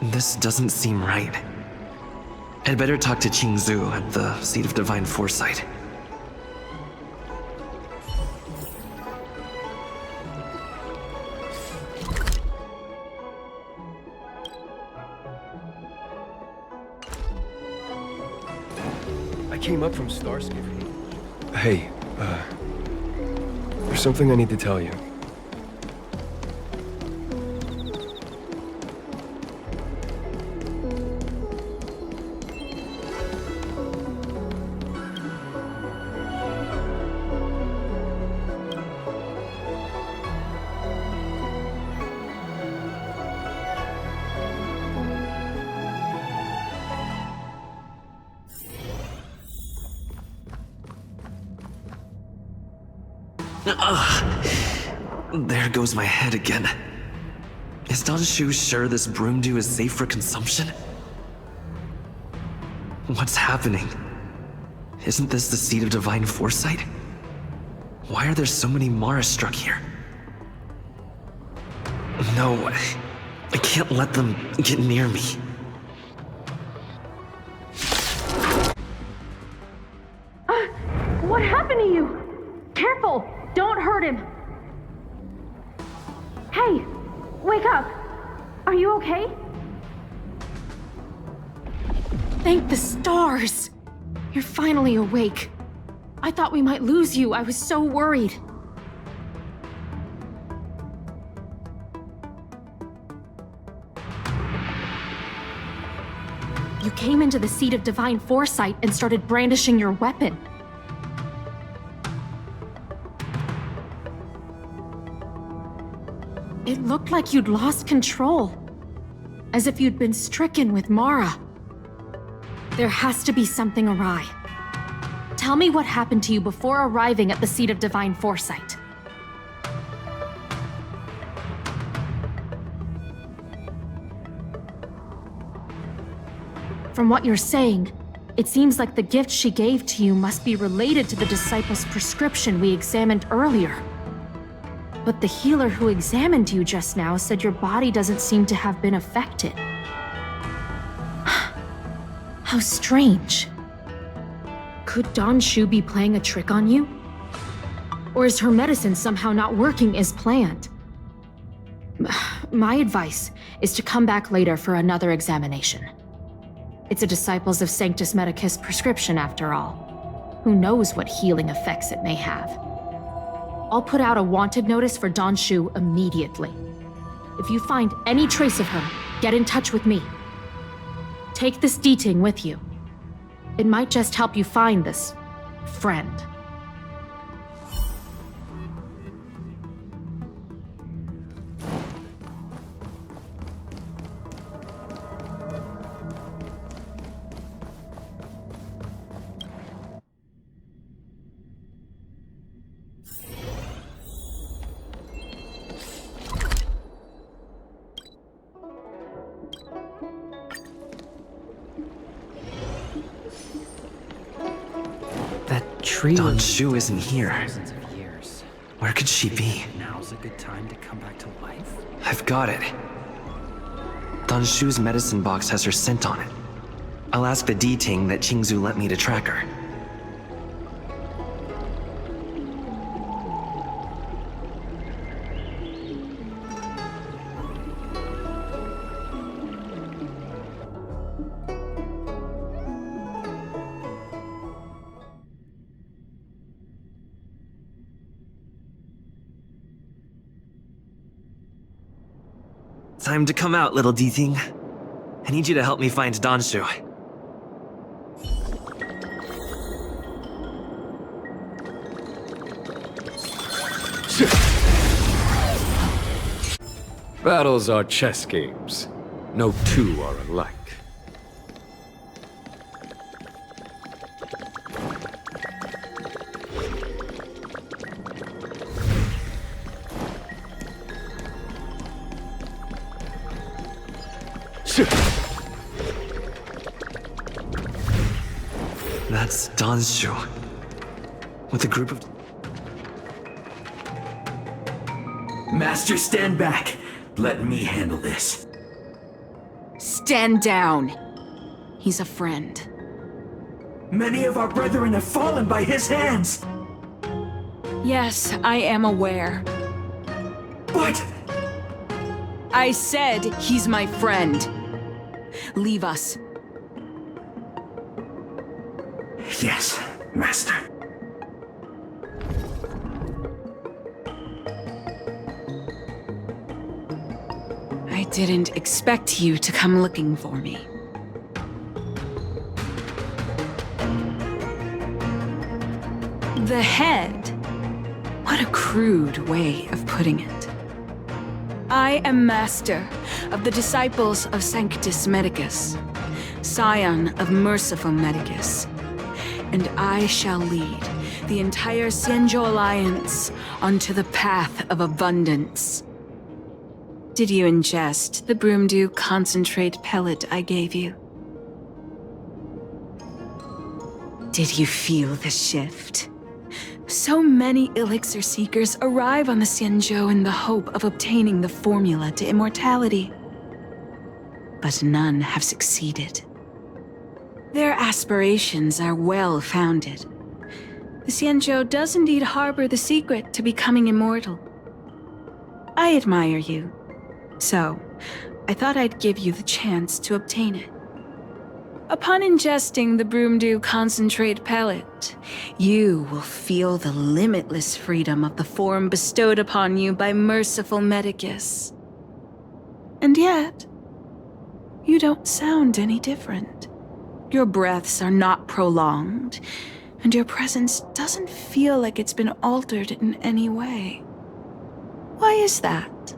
This doesn't seem right. I'd better talk to Xianzhou at the Seat of Divine Foresight. Came up from Starskiff. Hey, there's something I need to tell you. There goes my head again. Is Danshu sure this broom dew is safe for consumption? What's happening? Isn't this the seed of divine foresight? Why are there so many Mara struck here? No, I can't let them get near me. What happened to you? Careful! Don't hurt him! Hey! Wake up! Are you okay? Thank the stars! You're finally awake. I thought we might lose you. I was so worried. You came into the seat of divine foresight and started brandishing your weapon. It looked like you'd lost control. As if you'd been stricken with Mara. There has to be something awry. Tell me what happened to you before arriving at the seat of divine foresight. From what you're saying, it seems like the gift she gave to you must be related to the disciple's prescription we examined earlier. But the healer who examined you just now said your body doesn't seem to have been affected. How strange. Could Danshu be playing a trick on you? Or is her medicine somehow not working as planned? My advice is to come back later for another examination. It's a Disciples of Sanctus Medicus prescription after all. Who knows what healing effects it may have? I'll put out a wanted notice for Danshu immediately. If you find any trace of her, get in touch with me. Take this Diting with you. It might just help you find this friend. Danshu isn't here. Where could she be? Now's a good time to come back to life. I've got it. Danshu's medicine box has her scent on it. I'll ask the Diting that Qingzu lent me to track her. Time to come out, little Diting. I need you to help me find Danshu. Battles are chess games. No two are alike. That's Danshu. With a group of... Master, stand back. Let me handle this. Stand down. He's a friend. Many of our brethren have fallen by his hands. Yes, I am aware. But... I said he's my friend. Leave us. Yes, Master. I didn't expect you to come looking for me. The head? What a crude way of putting it. I am master of the Disciples of Sanctus Medicus, scion of Merciful Medicus, and I shall lead the entire Xianzhou Alliance onto the path of abundance. Did you ingest the Broomdew concentrate pellet I gave you? Did you feel the shift? So many elixir seekers arrive on the Xianzhou in the hope of obtaining the formula to immortality. But none have succeeded. Their aspirations are well-founded. The Xianzhou does indeed harbor the secret to becoming immortal. I admire you, so I thought I'd give you the chance to obtain it. Upon ingesting the Broomdew concentrate pellet, you will feel the limitless freedom of the form bestowed upon you by merciful Medicus. And yet, you don't sound any different. Your breaths are not prolonged, and your presence doesn't feel like it's been altered in any way. Why is that?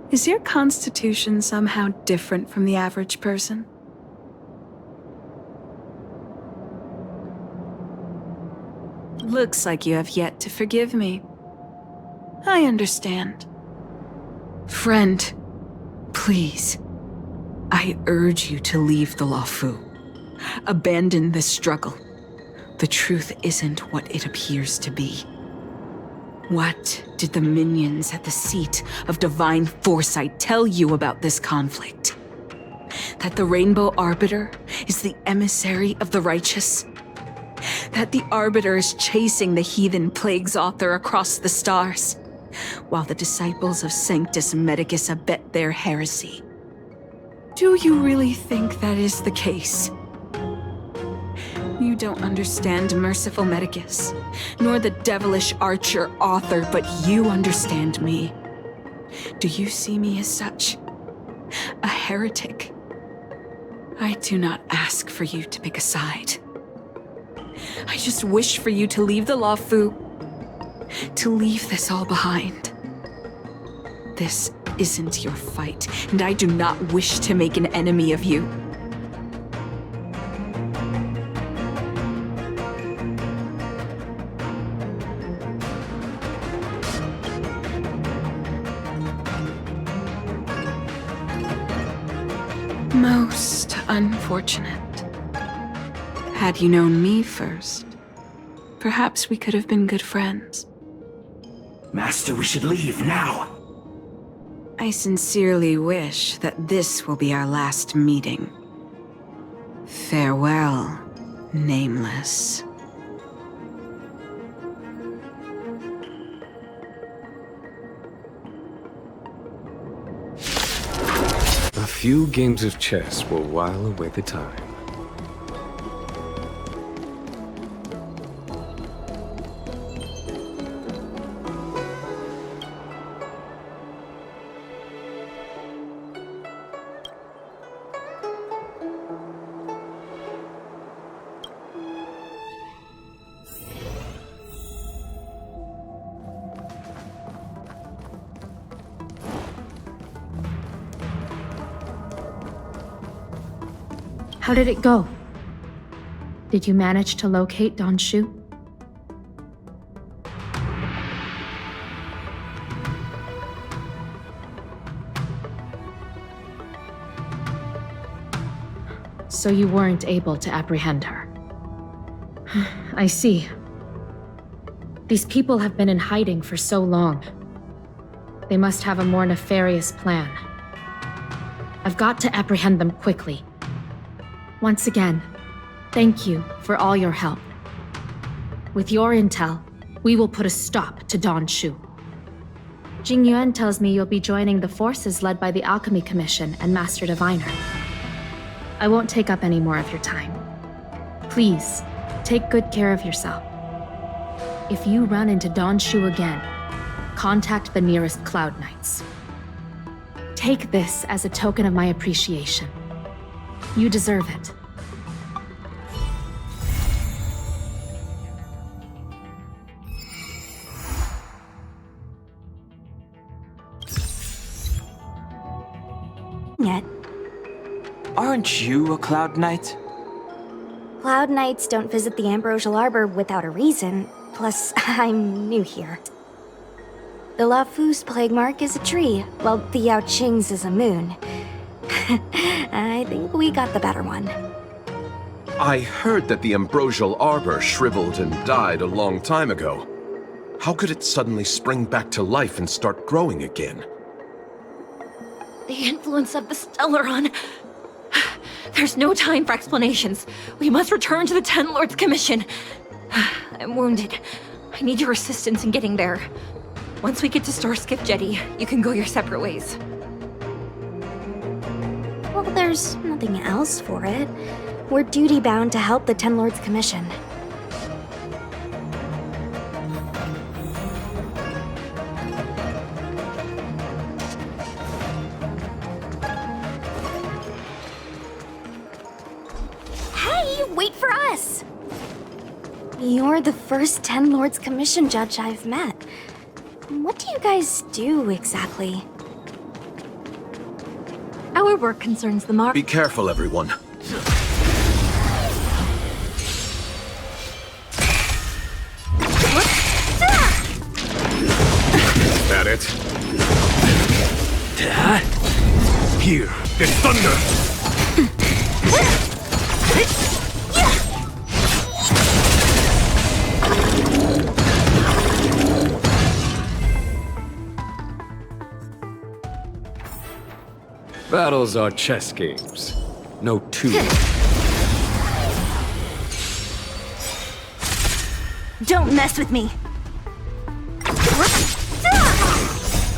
Is your constitution somehow different from the average person? Looks like you have yet to forgive me. I understand. Friend, please, I urge you to leave the Luofu. Abandon this struggle. The truth isn't what it appears to be. What did the minions at the seat of divine foresight tell you about this conflict? That the Rainbow Arbiter is the emissary of the righteous? That the Arbiter is chasing the heathen plague's author across the stars, while the disciples of Sanctus Medicus abet their heresy? Do you really think that is the case? You don't understand Merciful Medicus, nor the devilish archer author, but you understand me. Do you see me as such? A heretic? I do not ask for you to pick a side. I just wish for you to leave the Luofu, to leave this all behind. This isn't your fight, and I do not wish to make an enemy of you. Most unfortunate. Had you known me first, perhaps we could have been good friends. Master, we should leave now. I sincerely wish that this will be our last meeting. Farewell, Nameless. A few games of chess will while away the time. How did it go? Did you manage to locate Don Shu? So you weren't able to apprehend her. I see. These people have been in hiding for so long. They must have a more nefarious plan. I've got to apprehend them quickly. Once again, thank you for all your help. With your intel, we will put a stop to Don Shu. Jing Yuan tells me you'll be joining the forces led by the Alchemy Commission and Master Diviner. I won't take up any more of your time. Please, take good care of yourself. If you run into Don Shu again, contact the nearest Cloud Knights. Take this as a token of my appreciation. You deserve it. Yet. Aren't you a Cloud Knight? Cloud Knights don't visit the Ambrosial Arbor without a reason. plus I'm new here. The Luofu's plague mark is a tree, while the Yao Qing's is a moon. I think we got the better one. I heard that the ambrosial arbor shriveled and died a long time ago. How could it suddenly spring back to life and start growing again? The influence of the Stellaron. There's no time for explanations. We must return to the Ten Lords Commission. I'm wounded. I need your assistance in getting there. Once we get to Starskiff Jetty, you can go your separate ways. Well, there's nothing else for it. We're duty-bound to help the Ten Lords Commission. Hey, wait for us! You're the first Ten Lords Commission judge I've met. What do you guys do exactly? Our work concerns the Be careful, everyone. That it? Here, it's thunder! Battles are chess games. No two. Don't mess with me!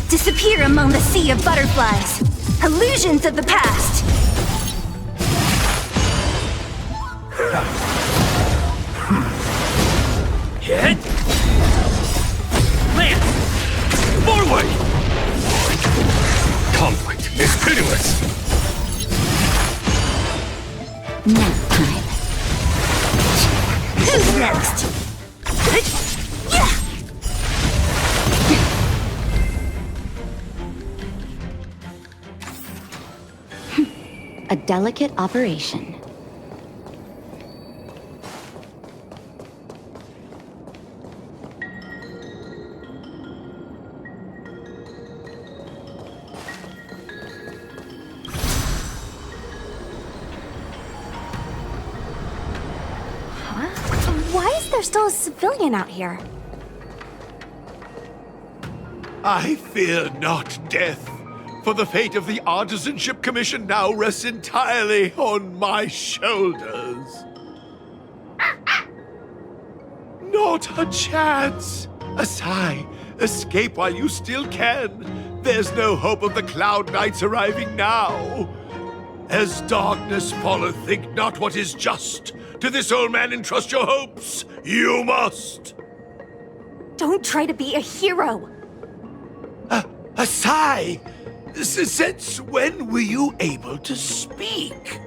Disappear among the sea of butterflies! Illusions of the past! Hit! Land! Forward! Conflict is pitiless! Nap time. Who's next? A delicate operation. Why is there still a civilian out here? I fear not death, for the fate of the Artisanship Commission now rests entirely on my shoulders. Not a chance! Asai, escape while you still can. There's no hope of the Cloud Knights arriving now. As darkness falleth, think not what is just. To this old man entrust your hopes. You must. Don't try to be a hero! Asai! Since when were you able to speak?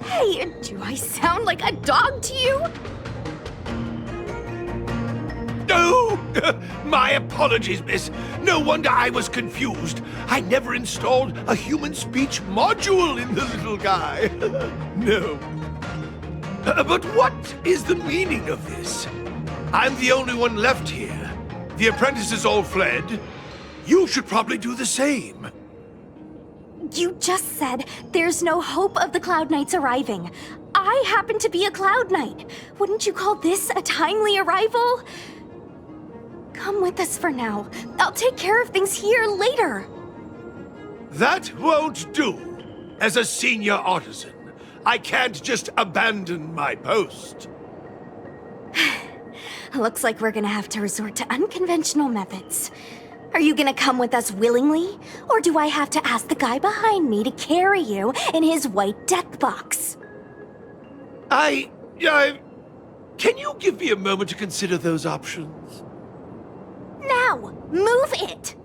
Hey, do I sound like a dog to you? No! My apologies, miss. No wonder I was confused. I never installed a human speech module in the little guy. No. But what is the meaning of this? I'm the only one left here. The apprentices all fled. You should probably do the same. You just said there's no hope of the Cloud Knights arriving. I happen to be a Cloud Knight. Wouldn't you call this a timely arrival? Come with us for now. I'll take care of things here later. That won't do. As a senior artisan, I can't just abandon my post. Looks like we're gonna have to resort to unconventional methods. Are you gonna come with us willingly? Or do I have to ask the guy behind me to carry you in his white death box? Can you give me a moment to consider those options? Now! Move it!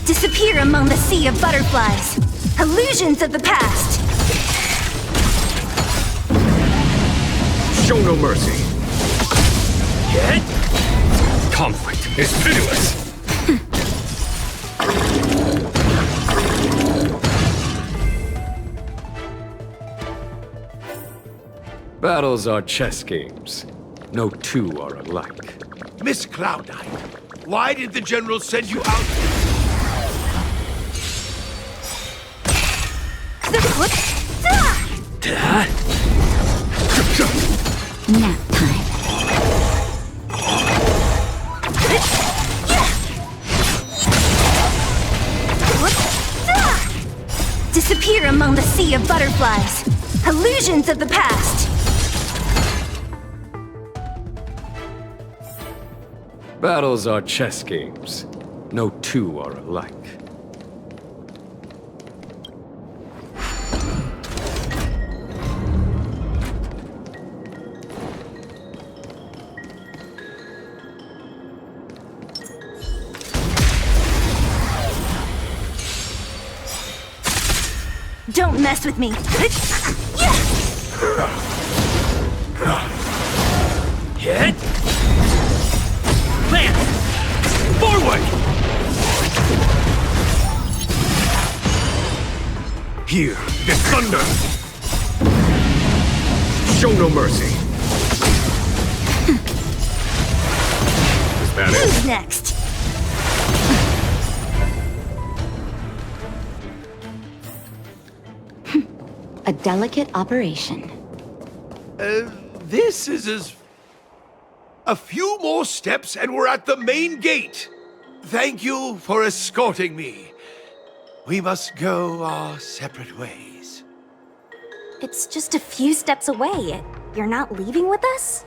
Disappear among the sea of butterflies. Illusions of the past. Show no mercy. Get? Conflict is pitiless. Battles are chess games. No two are alike. Miss Cloud9, why did the General send you out? Nap time. Disappear among the sea of butterflies. Illusions of the past. Battles are chess games. No two are alike. Don't mess with me. Hit! Plant! Forward! Here, is thunder! Show no mercy. Is that Who's it? next? A delicate operation. This is as... A few more steps and we're at the main gate. Thank you for escorting me. We must go our separate ways. It's just a few steps away. You're not leaving with us?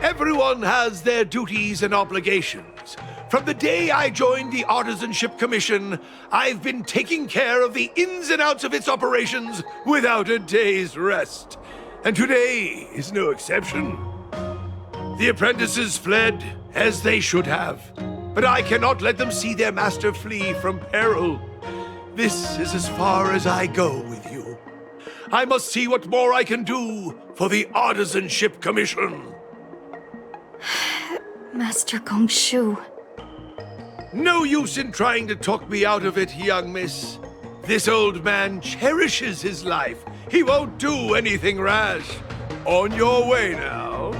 Everyone has their duties and obligations. From the day I joined the Artisanship Commission, I've been taking care of the ins and outs of its operations without a day's rest. And today is no exception. The apprentices fled, as they should have. But I cannot let them see their master flee from peril. This is as far as I go with you. I must see what more I can do for the Artisanship Commission. Master Gongshu. No use in trying to talk me out of it, young miss. This old man cherishes his life. He won't do anything rash. On your way now.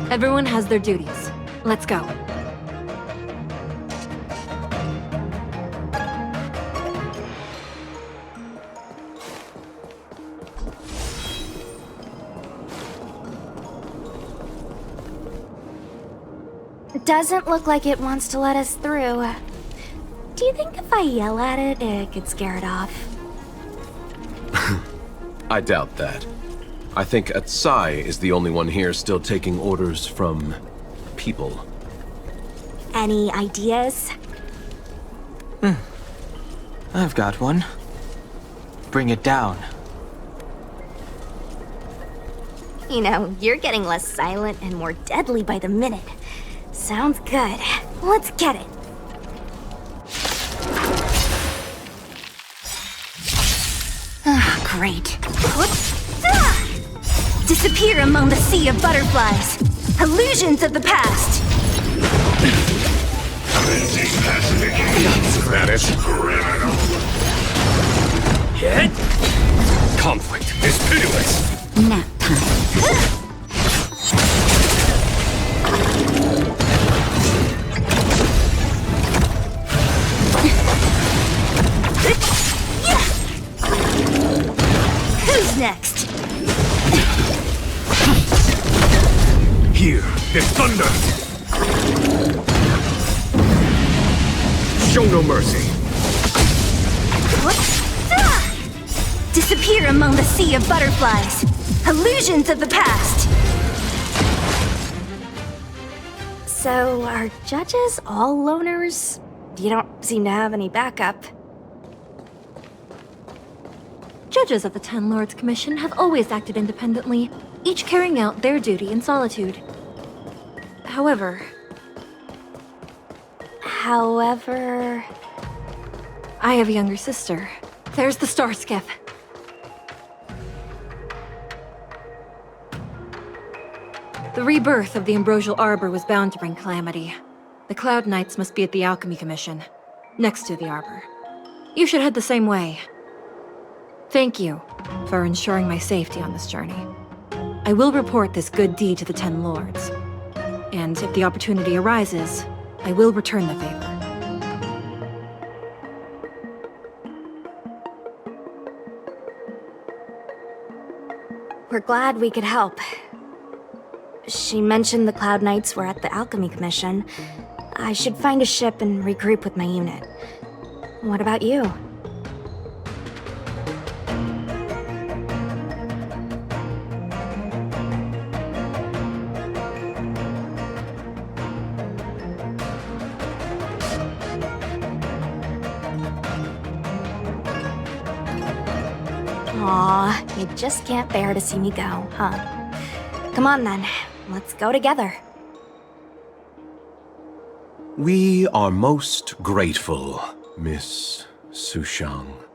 Everyone has their duties. Let's go. Doesn't look like it wants to let us through. Do you think if I yell at it, it could scare it off? I doubt that. I think Atsai is the only one here still taking orders from people. Any ideas? I've got one. Bring it down. You know, you're getting less silent and more deadly by the minute. Sounds good. Let's get it. Great. Disappear among the sea of butterflies. Illusions of the past. Is that it? Hit! Conflict is pitiless. Nap time. Who's next? Here, is thunder. Show no mercy. Disappear among the sea of butterflies. Illusions of the past. So, are judges all loners? You don't seem to have any backup. Judges of the Ten Lords Commission have always acted independently, each carrying out their duty in solitude. However, I have a younger sister. There's the star skiff. The rebirth of the Ambrosial Arbor was bound to bring calamity. The Cloud Knights must be at the Alchemy Commission, next to the Arbor. You should head the same way. Thank you for ensuring my safety on this journey. I will report this good deed to the Ten Lords. And if the opportunity arises, I will return the favor. We're glad we could help. She mentioned the Cloud Knights were at the Alchemy Commission. I should find a ship and regroup with my unit. What about you? Aw, you just can't bear to see me go, huh? Come on then, let's go together. We are most grateful, Miss Sushang.